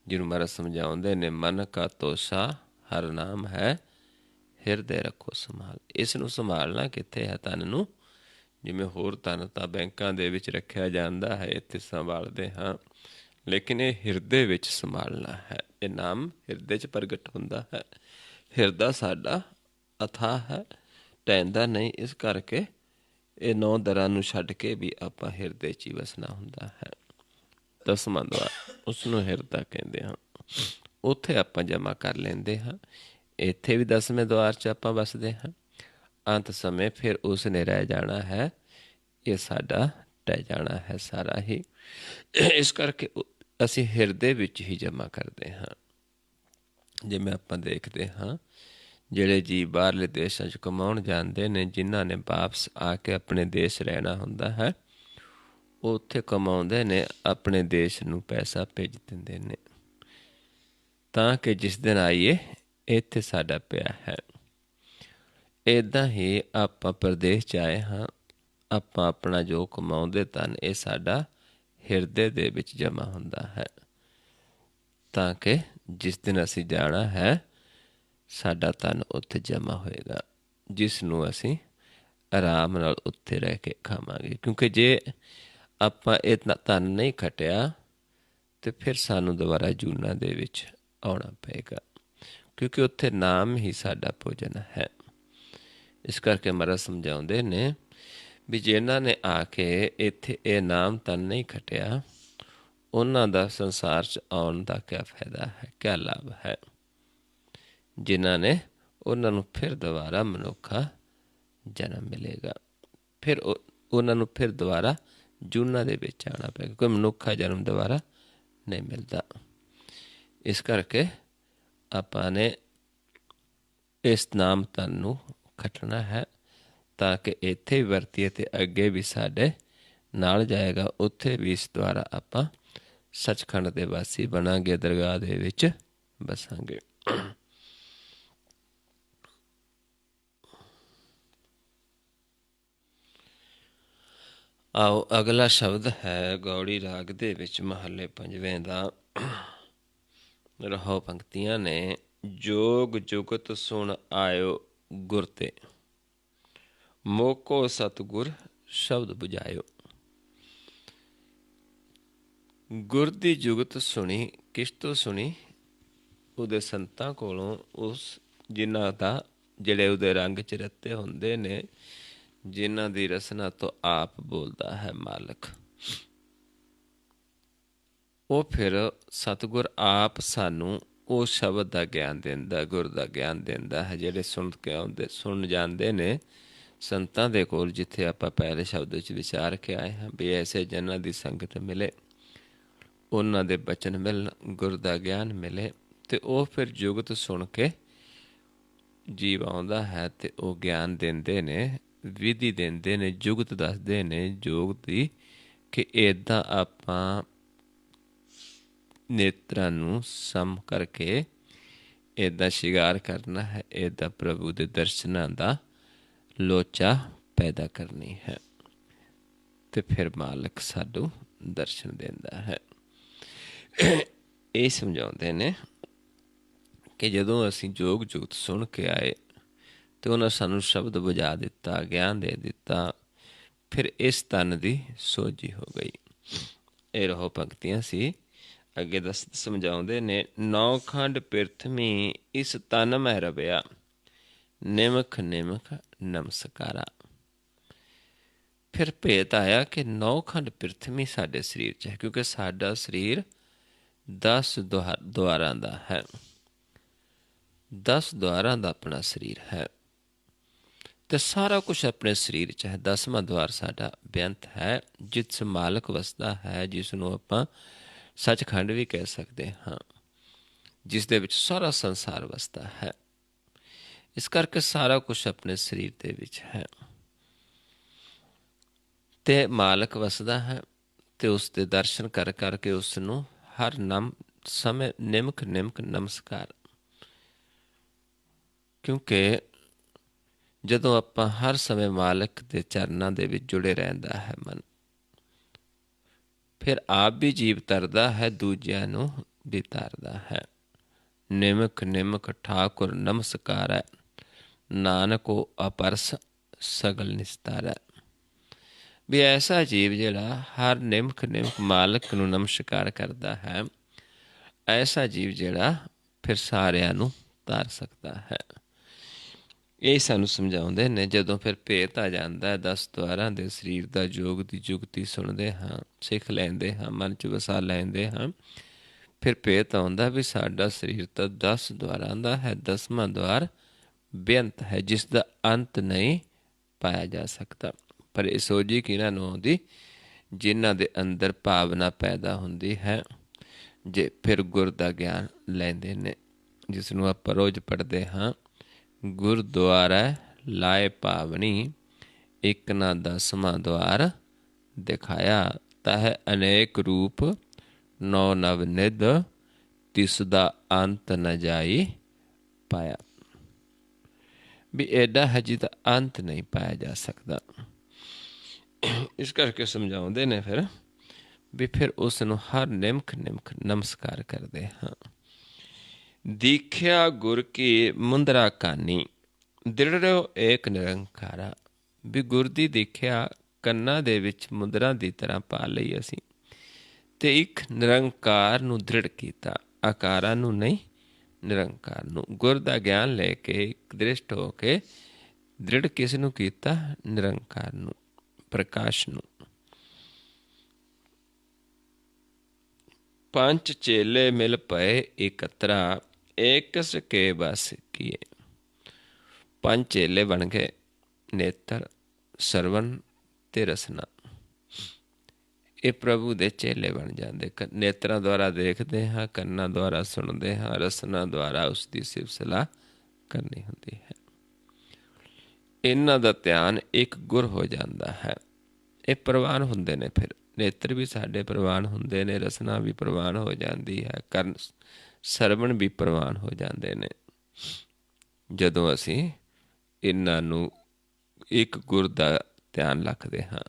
ਜਿਹਨੂੰ ਮਹਾਰਾਜ ਸਮਝਾਉਂਦੇ ਨੇ, ਮਨ ਕਾ ਤੋਸਾ ਹਰ ਨਾਮ ਹੈ, ਹਿਰਦੇ ਰੱਖੋ ਸੰਭਾਲ। ਇਸ ਨੂੰ ਸੰਭਾਲਣਾ ਕਿੱਥੇ ਹੈ? ਧਨ ਨੂੰ। ਜਿਵੇਂ ਹੋਰ ਧਨ ਤਾਂ ਬੈਂਕਾਂ ਦੇ ਵਿੱਚ ਰੱਖਿਆ ਜਾਂਦਾ ਹੈ, ਇੱਥੇ ਸੰਭਾਲਦੇ ਹਾਂ, ਲੇਕਿਨ ਇਹ ਹਿਰਦੇ ਵਿੱਚ ਸੰਭਾਲਣਾ ਹੈ। ਇਹ ਨਾਮ ਹਿਰਦੇ 'ਚ ਪ੍ਰਗਟ ਹੁੰਦਾ ਹੈ। ਹਿਰਦਾ ਸਾਡਾ ਅਥਾਹ ਹੈ, ਢਹਿੰਦਾ ਨਹੀਂ। ਇਸ ਕਰਕੇ ਇਹ 9 ਦਰਾਂ ਨੂੰ ਛੱਡ ਕੇ ਵੀ ਆਪਾਂ ਹਿਰਦੇ 'ਚ ਹੀ ਵਸਣਾ ਹੁੰਦਾ ਹੈ। 10ਵਾਂ ਦੁਆਰ, ਉਸਨੂੰ ਹਿਰਦਾ ਕਹਿੰਦੇ ਹਾਂ। ਉੱਥੇ ਆਪਾਂ ਜਮ੍ਹਾਂ ਕਰ ਲੈਂਦੇ ਹਾਂ। ਇੱਥੇ ਵੀ 10ਵੇਂ ਦੁਆਰ 'ਚ ਆਪਾਂ ਵਸਦੇ ਹਾਂ। ਅੰਤ ਸਮੇਂ ਫਿਰ ਉਸ ਨੇ ਰਹਿ ਜਾਣਾ ਹੈ। ਇਹ ਸਾਡਾ ਟਹਿ ਜਾਣਾ ਹੈ ਸਾਰਾ ਹੀ। ਇਸ ਕਰਕੇ ਅਸੀਂ ਹਿਰਦੇ ਵਿੱਚ ਹੀ ਜਮ੍ਹਾਂ ਕਰਦੇ ਹਾਂ। ਜਿਵੇਂ ਆਪਾਂ ਦੇਖਦੇ ਹਾਂ, ਜਿਹੜੇ ਜੀਵ ਬਾਹਰਲੇ ਦੇਸ਼ਾਂ 'ਚ ਕਮਾਉਣ ਜਾਂਦੇ ਨੇ, ਜਿਨ੍ਹਾਂ ਨੇ ਵਾਪਸ ਆ ਕੇ ਆਪਣੇ ਦੇਸ਼ ਰਹਿਣਾ ਹੁੰਦਾ ਹੈ, ਉਹ ਉੱਥੇ ਕਮਾਉਂਦੇ ਨੇ, ਆਪਣੇ ਦੇਸ਼ ਨੂੰ ਪੈਸਾ ਭੇਜ ਦਿੰਦੇ ਨੇ, ਤਾਂ ਕਿ ਜਿਸ ਦਿਨ ਆਈਏ ਇੱਥੇ ਸਾਡਾ ਪਿਆ ਹੈ। ਇੱਦਾਂ ਹੀ ਆਪਾਂ ਪ੍ਰਦੇਸ਼ 'ਚ ਆਏ ਹਾਂ, ਆਪਾਂ ਆਪਣਾ ਜੋ ਕਮਾਉਂਦੇ ਧਨ, ਇਹ ਸਾਡਾ ਹਿਰਦੇ ਦੇ ਵਿੱਚ ਜਮ੍ਹਾਂ ਹੁੰਦਾ ਹੈ, ਤਾਂ ਕਿ ਜਿਸ ਦਿਨ ਅਸੀਂ ਜਾਣਾ ਹੈ, ਸਾਡਾ ਧਨ ਉੱਥੇ ਜਮ੍ਹਾਂ ਹੋਏਗਾ, ਜਿਸ ਨੂੰ ਅਸੀਂ ਆਰਾਮ ਨਾਲ ਉੱਥੇ ਰਹਿ ਕੇ ਖਾਵਾਂਗੇ। ਕਿਉਂਕਿ ਜੇ ਆਪਾਂ ਇਹ ਧਨ ਨਹੀਂ ਖੱਟਿਆ ਤੇ ਫਿਰ ਸਾਨੂੰ ਦੁਬਾਰਾ ਜੂਨਾਂ ਦੇ ਵਿੱਚ ਆਉਣਾ ਪਏਗਾ, ਕਿਉਂਕਿ ਉੱਥੇ ਨਾਮ ਹੀ ਸਾਡਾ ਭੋਜਨ ਹੈ। ਇਸ ਕਰਕੇ ਮਹਾਰਾਜ ਸਮਝਾਉਂਦੇ ਨੇ ਵੀ ਜਿਨ੍ਹਾਂ ਨੇ ਆ ਕੇ ਇੱਥੇ ਇਹ ਨਾਮ ਧਨ ਨਹੀਂ ਖੱਟਿਆ, ਉਹਨਾਂ ਦਾ ਸੰਸਾਰ 'ਚ ਆਉਣ ਦਾ ਕਿਆ ਫਾਇਦਾ ਹੈ, ਕਿਆ ਲਾਭ ਹੈ। ਜਿਨ੍ਹਾਂ ਨੇ, ਉਹਨਾਂ ਨੂੰ ਫਿਰ ਦੁਬਾਰਾ ਮਨੁੱਖਾ ਜਨਮ ਮਿਲੇਗਾ, ਫਿਰ ਉਹਨਾਂ ਨੂੰ ਫਿਰ ਦੁਬਾਰਾ ਜੂਨਾਂ ਦੇ ਵਿੱਚ ਆਉਣਾ ਪਏਗਾ। ਕੋਈ ਮਨੁੱਖਾ ਜਨਮ ਦੁਬਾਰਾ ਨਹੀਂ ਮਿਲਦਾ। ਇਸ ਕਰਕੇ ਆਪਾਂ ਨੇ ਇਸ ਨਾਮ ਧਨ ਨੂੰ ਖੱਟਣਾ ਹੈ, ਤਾਂ ਕਿ ਇੱਥੇ ਵੀ ਵਰਤੀਏ ਤੇ ਅੱਗੇ ਵੀ ਸਾਡੇ ਨਾਲ ਜਾਏਗਾ। ਉੱਥੇ ਵੀ ਇਸ ਦੁਆਰਾ ਆਪਾਂ ਸੱਚਖੰਡ ਦੇ ਵਾਸੀ ਬਣਾਂਗੇ, ਦਰਗਾਹ ਦੇ ਵਿੱਚ ਬਸਾਂਗੇ। ਆਓ ਅਗਲਾ ਸ਼ਬਦ ਹੈ ਗੌੜੀ ਰਾਗ ਦੇ ਵਿੱਚ ਮਹੱਲੇ 5ਵੇਂ ਦਾ। ਰਹੋ ਪੰਕਤੀਆਂ ਨੇ। ਜੋਗ ਜੁਗਤ ਸੁਣ ਆਇਓ ਗੁਰ ਤੇ, ਮੋਕੋ ਸਤਿਗੁਰ ਸ਼ਬਦ ਬੁਝਾਇਓ। ਗੁਰ ਦੀ ਜੁਗਤ ਸੁਣੀ, ਕਿਸ ਤੋਂ ਸੁਣੀ? ਉਹਦੇ ਸੰਤਾਂ ਕੋਲੋਂ, ਉਸ ਜਿਨ੍ਹਾਂ ਦਾ, ਜਿਹੜੇ ਉਹਦੇ ਰੰਗ 'ਚ ਰੱਤੇ ਹੁੰਦੇ ਨੇ, ਜਿਨ੍ਹਾਂ ਦੀ ਰਸਨਾ ਤੋਂ ਆਪ ਬੋਲਦਾ ਹੈ ਮਾਲਕ। ਉਹ ਫਿਰ ਸਤਿਗੁਰ ਆਪ ਸਾਨੂੰ ਉਹ ਸ਼ਬਦ ਦਾ ਗਿਆਨ ਦਿੰਦਾ, ਗੁਰ ਦਾ ਗਿਆਨ ਦਿੰਦਾ ਹੈ। ਜਿਹੜੇ ਸੁਣ ਕੇ ਆਉਂਦੇ, ਸੁਣ ਜਾਂਦੇ ਨੇ, ਸੰਤਾਂ ਦੇ ਕੋਲ, ਜਿੱਥੇ ਆਪਾਂ ਪਹਿਲੇ ਸ਼ਬਦ ਵਿੱਚ ਵਿਚਾਰ ਕੇ ਆਏ ਹਾਂ ਵੀ ਐਸੇ ਜਨਾਂ ਦੀ ਸੰਗਤ ਮਿਲੇ, ਉਹਨਾਂ ਦੇ ਬਚਨ ਮਿਲਣ, ਗੁਰ ਦਾ ਗਿਆਨ ਮਿਲੇ, ਤੇ ਉਹ ਫਿਰ ਜੁਗਤ ਸੁਣ ਕੇ ਜੀਵ ਆਉਂਦਾ ਹੈ ਤੇ ਉਹ ਗਿਆਨ ਦਿੰਦੇ ਨੇ, ਵਿਧੀ ਦਿੰਦੇ ਨੇ, ਜੁਗਤ ਦੱਸਦੇ ਨੇ ਯੋਗ ਦੀ, ਕਿ ਇੱਦਾਂ ਆਪਾਂ ਨੇਤਰਾਂ ਨੂੰ ਸਮ ਕਰਕੇ ਇੱਦਾਂ ਸ਼ਿੰਗਾਰ ਕਰਨਾ ਹੈ, ਇੱਦਾਂ ਪ੍ਰਭੂ ਦੇ ਦਰਸ਼ਨਾਂ ਦਾ ਲੋਚਾ ਪੈਦਾ ਕਰਨੀ ਹੈ, ਤੇ ਫਿਰ ਮਾਲਕ ਸਾਨੂੰ ਦਰਸ਼ਨ ਦਿੰਦਾ ਹੈ। ਇਹ ਸਮਝਾਉਂਦੇ ਨੇ ਕਿ ਜਦੋਂ ਅਸੀਂ ਜੋਗ ਜੁਗਤ ਸੁਣ ਕੇ ਆਏ ਤੇ ਉਹਨਾਂ ਸਾਨੂੰ ਸ਼ਬਦ ਬੁਝਾ ਦਿੱਤਾ, ਗਿਆਨ ਦੇ ਦਿੱਤਾ, ਫਿਰ ਇਸ ਤਨ ਦੀ ਸੋਝੀ ਹੋ ਗਈ। ਇਹ ਰਹੋ ਪੰਕਤੀਆਂ ਸੀ। ਅੱਗੇ ਸਮਝਾਉਂਦੇ ਨੇ, ਨੌ ਖੰਡ ਪਿਰਥਮੀ ਇਸ ਤਨ ਮੈਂ ਰਵਿਆ, ਨਿਮਖ ਨਿਮਖ ਨਮਸਕਾਰਾ। ਫਿਰ ਭੇਤ ਆਇਆ ਕਿ 9 ਖੰਡ ਪਿਰਥਮੀ ਸਾਡੇ ਸਰੀਰ 'ਚ ਹੈ, ਕਿਉਂਕਿ ਸਾਡਾ ਸਰੀਰ 10 ਦੁਆਰਾਂ ਦਾ ਹੈ। 10 ਦੁਆਰਾਂ ਦਾ ਆਪਣਾ ਸਰੀਰ ਹੈ, ਤੇ ਸਾਰਾ ਕੁਛ ਆਪਣੇ ਸਰੀਰ 'ਚ ਹੈ। 10ਵਾਂ ਦੁਆਰ ਸਾਡਾ ਬੇਅੰਤ ਹੈ, ਜਿਸ ਮਾਲਕ ਵਸਦਾ ਹੈ, ਜਿਸ ਨੂੰ ਆਪਾਂ ਸੱਚਖੰਡ ਵੀ ਕਹਿ ਸਕਦੇ ਹਾਂ, ਜਿਸ ਦੇ ਵਿੱਚ ਸਾਰਾ ਸੰਸਾਰ ਵਸਦਾ ਹੈ। ਇਸ ਕਰਕੇ ਸਾਰਾ ਕੁਛ ਆਪਣੇ ਸਰੀਰ ਦੇ ਵਿੱਚ ਹੈ, ਤੇ ਮਾਲਕ ਵਸਦਾ ਹੈ, ਤੇ ਉਸ ਦੇ ਦਰਸ਼ਨ ਕਰ ਕਰਕੇ ਉਸ ਨੂੰ ਹਰ ਸਮੇਂ ਨਿਮਕ ਨਿਮਕ ਨਮਸਕਾਰ। ਕਿਉਂਕਿ ਜਦੋਂ ਆਪਾਂ ਹਰ ਸਮੇਂ ਮਾਲਕ ਦੇ ਚਰਨਾਂ ਦੇ ਵਿੱਚ ਜੁੜੇ ਰਹਿੰਦਾ ਹੈ ਮਨ, ਫਿਰ ਆਪ ਵੀ ਜੀਵ ਤਰਦਾ ਹੈ, ਦੂਜਿਆਂ ਨੂੰ ਵੀ ਤਰਦਾ ਹੈ। ਨਿਮਕ ਨਿਮਕ ਠਾਕੁਰ ਨਮਸਕਾਰੈ, ਨਾਨਕੋ ਅਪਰਸ ਸਗਲ ਨਿਸਤਾਰੈ। ਵੀ ਐਸਾ ਜੀਵ ਜਿਹੜਾ ਹਰ ਨਿਮਕ ਨਿਮਕ ਮਾਲਕ ਨੂੰ ਨਮਸਕਾਰ ਕਰਦਾ ਹੈ, ਐਸਾ ਜੀਵ ਜਿਹੜਾ ਫਿਰ ਸਾਰਿਆਂ ਨੂੰ ਤਾਰ ਸਕਦਾ ਹੈ। ਇਹ ਸਾਨੂੰ ਸਮਝਾਉਂਦੇ ਨੇ। ਜਦੋਂ ਫਿਰ ਭੇਤ ਆ ਜਾਂਦਾ ਹੈ 10 ਦੁਆਰਾਂ ਦੇ ਸਰੀਰ ਦਾ, ਯੋਗ ਦੀ ਜੁਗਤੀ ਸੁਣਦੇ ਹਾਂ, ਸਿੱਖ ਲੈਂਦੇ ਹਾਂ, ਮਨ 'ਚ ਵਸਾ ਲੈਂਦੇ ਹਾਂ, ਫਿਰ ਭੇਤ ਆਉਂਦਾ ਵੀ ਸਾਡਾ ਸਰੀਰ ਤਾਂ 10 ਦੁਆਰਾਂ ਦਾ ਹੈ। 10ਵਾਂ ਦੁਆਰ ਬੇਅੰਤ ਹੈ, ਜਿਸ ਦਾ ਅੰਤ ਨਹੀਂ ਪਾਇਆ ਜਾ ਸਕਦਾ। ਪਰ ਇਹ ਸੋਝੀ ਕਿਹਨਾਂ ਨੂੰ ਆਉਂਦੀ? ਜਿਨ੍ਹਾਂ ਦੇ ਅੰਦਰ ਭਾਵਨਾ ਪੈਦਾ ਹੁੰਦੀ ਹੈ, ਜੇ ਫਿਰ ਗੁਰ ਦਾ ਗਿਆਨ ਲੈਂਦੇ ਨੇ, ਜਿਸ ਨੂੰ ਆਪਾਂ ਰੋਜ਼ ਪੜ੍ਹਦੇ ਹਾਂ, ਗੁਰਦੁਆਰਾ ਲਾਏ ਭਾਵਨੀ, ਇੱਕ ਨਾ 10ਵਾਂ ਦੁਆਰ ਦਿਖਾਇਆ, ਤਹ ਅਨੇਕ ਰੂਪ 9 ਨਵ ਨਿਧ, ਤਿਸ ਦਾ ਅੰਤ ਨ ਜਾਈ ਪਾਇਆ। ਵੀ ਐਡਾ ਹੈ ਜਿਹਦਾ ਅੰਤ ਨਹੀਂ ਪਾਇਆ ਜਾ ਸਕਦਾ। ਇਸ ਕਰਕੇ ਸਮਝਾਉਂਦੇ ਨੇ ਫਿਰ ਵੀ ਫਿਰ ਉਸ ਨੂੰ ਹਰ ਨਿਮਖ ਨਿਮਖ ਨਮਸਕਾਰ ਕਰਦੇ ਹਾਂ। ਦੀਖਿਆ ਗੁਰ ਕੀ ਮੁੰਦਰਾ ਕਾਨੀ, ਦ੍ਰਿੜਿਓ ਏਕ ਨਿਰੰਕਾਰਾ। ਵੀ ਗੁਰ ਦੀ ਦੇਖਿਆ ਕੰਨਾਂ ਦੇ ਵਿੱਚ ਮੁੰਦਰਾ ਦੀ ਤਰ੍ਹਾਂ ਪਾ ਲਈ ਅਸੀਂ, ਤੇ ਇੱਕ ਨਿਰੰਕਾਰ ਨੂੰ ਦ੍ਰਿੜ ਕੀਤਾ, ਆਕਾਰਾਂ ਨੂੰ ਨਹੀਂ, ਨਿਰੰਕਾਰ ਨੂੰ। ਗੁਰ ਦਾ ਗਿਆਨ ਲੈ ਕੇ ਇੱਕ ਦ੍ਰਿਸ਼ਟ ਹੋ ਕੇ ਦ੍ਰਿੜ ਕਿਸ ਨੂੰ ਕੀਤਾ? ਨਿਰੰਕਾਰ ਨੂੰ, ਪ੍ਰਕਾਸ਼ ਨੂੰ। ਪੰਜ ਚੇਲੇ ਮਿਲ ਪਏ ਇਕੱਤਰਾ, ਏਕਸ ਕੇ ਬਸ ਕੀਏ। 5 ਚੇਲੇ ਬਣ ਗਏ, ਨੇਤਰ, ਸਰਵਨ ਤੇ ਰਸਨਾ। ਇਹ ਪ੍ਰਭੂ ਦੇ ਚੇਲੇ ਬਣ ਜਾਂਦੇ। ਨੇਤਰਾਂ ਦੁਆਰਾ ਦੇਖਦੇ ਹਾਂ, ਕੰਨਾਂ ਦੁਆਰਾ ਸੁਣਦੇ ਹਾਂ, ਰਸਨਾ ਦੁਆਰਾ ਉਸ ਦੀ ਸਿਫਤ ਸਲਾਹ ਕਰਨੀ ਹੁੰਦੀ ਹੈ। ਇਹਨਾਂ ਦਾ ਧਿਆਨ ਇੱਕ ਗੁਰ ਹੋ ਜਾਂਦਾ ਹੈ। ਇਹ ਪ੍ਰਵਾਨ ਹੁੰਦੇ ਨੇ। ਫਿਰ ਨੇਤਰ ਵੀ ਸਾਡੇ ਪ੍ਰਵਾਨ ਹੁੰਦੇ ਨੇ, ਰਸਨਾ ਵੀ ਪ੍ਰਵਾਨ ਹੋ ਜਾਂਦੀ ਹੈ, ਕਰਨ ਸਰਵਣ ਵੀ ਪ੍ਰਵਾਨ ਹੋ ਜਾਂਦੇ ਨੇ, ਜਦੋਂ ਅਸੀਂ ਇਹਨਾਂ ਨੂੰ ਇੱਕ ਗੁਰ ਦਾ ਧਿਆਨ ਰੱਖਦੇ ਹਾਂ।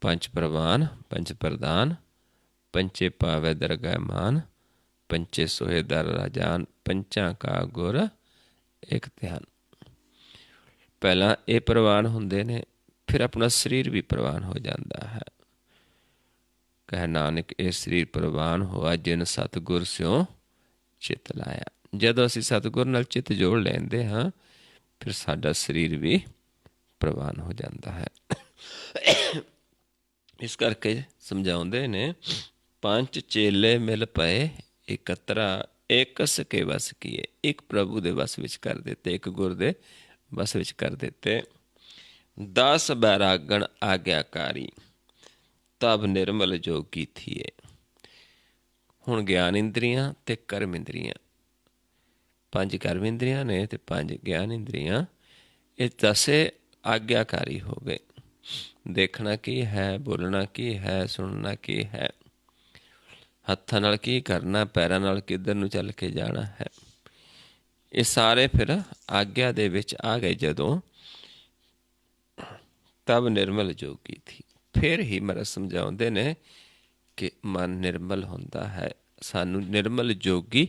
ਪੰਜ ਪ੍ਰਵਾਨ ਪੰਜ ਪ੍ਰਦਾਨ, ਪੰਚੇ ਪਾਵੈ ਦਰਗਹਿ ਮਾਨ, ਪੰਚੇ ਸੋਹੇ ਦਰ ਰਾਜਾਨ, ਪੰਚਾਂ ਕਾ ਗੁਰ ਇੱਕ ਧਿਆਨ। ਪਹਿਲਾਂ ਇਹ ਪ੍ਰਵਾਨ ਹੁੰਦੇ ਨੇ, ਫਿਰ ਆਪਣਾ ਸਰੀਰ ਵੀ ਪ੍ਰਵਾਨ ਹੋ ਜਾਂਦਾ ਹੈ। ਕਹਿ ਨਾਨਕ ਇਹ ਸਰੀਰ ਪ੍ਰਵਾਨ ਹੋਆ, ਜਿਨ ਸਤਿਗੁਰ ਸਿਉ ਚਿੱਤ ਲਾਇਆ। ਜਦੋਂ ਅਸੀਂ ਸਤਿਗੁਰ ਨਾਲ ਚਿੱਤ ਜੋੜ ਲੈਂਦੇ ਹਾਂ, ਫਿਰ ਸਾਡਾ ਸਰੀਰ ਵੀ ਪ੍ਰਵਾਨ ਹੋ ਜਾਂਦਾ ਹੈ। ਇਸ ਕਰਕੇ ਸਮਝਾਉਂਦੇ ਨੇ, ਪੰਜ ਚੇਲੇ ਮਿਲ ਪਏ ਇਕੱਤਰਾ, ਏਕਸ ਕੇ ਵਸ ਕੀਏ। ਇੱਕ ਪ੍ਰਭੂ ਦੇ ਵਸ ਵਿੱਚ ਕਰ ਦਿੱਤੇ, ਇੱਕ ਗੁਰ ਦੇ बस विच कर दिते। 10 बैरागण आग्याकारी, तब निर्मल जोगी थिए। हुण ਗਿਆਨ ਇੰਦਰੀਆਂ ਤੇ ਕਰਮ ਇੰਦਰੀਆਂ, 5 ਕਰਮ ਇੰਦਰੀਆਂ ਨੇ ਤੇ 5 ਗਿਆਨ ਇੰਦਰੀਆਂ, ਇਹ 10 ਆਗਿਆਕਾਰੀ ਹੋ ਗਏ। ਦੇਖਣਾ ਕੀ ਹੈ, ਬੋਲਣਾ ਕੀ ਹੈ, ਸੁਣਨਾ ਕੀ ਹੈ, ਹੱਥਾਂ ਨਾਲ ਕੀ ਕਰਨਾ, ਪੈਰਾਂ ਨਾਲ ਕਿੱਧਰ ਨੂੰ ਚੱਲ ਕੇ ਜਾਣਾ ਹੈ, ਇਹ ਸਾਰੇ ਫਿਰ ਆਗਿਆ ਦੇ ਵਿੱਚ ਆ ਗਏ ਜਦੋਂ। ਤਬ ਨਿਰਮਲ ਜੋਗੀ ਥੀ। ਫਿਰ ਹੀ ਮਹਾਰਾਜ ਸਮਝਾਉਂਦੇ ਨੇ ਕਿ ਮਨ ਨਿਰਮਲ ਹੁੰਦਾ ਹੈ, ਸਾਨੂੰ ਨਿਰਮਲ ਜੋਗੀ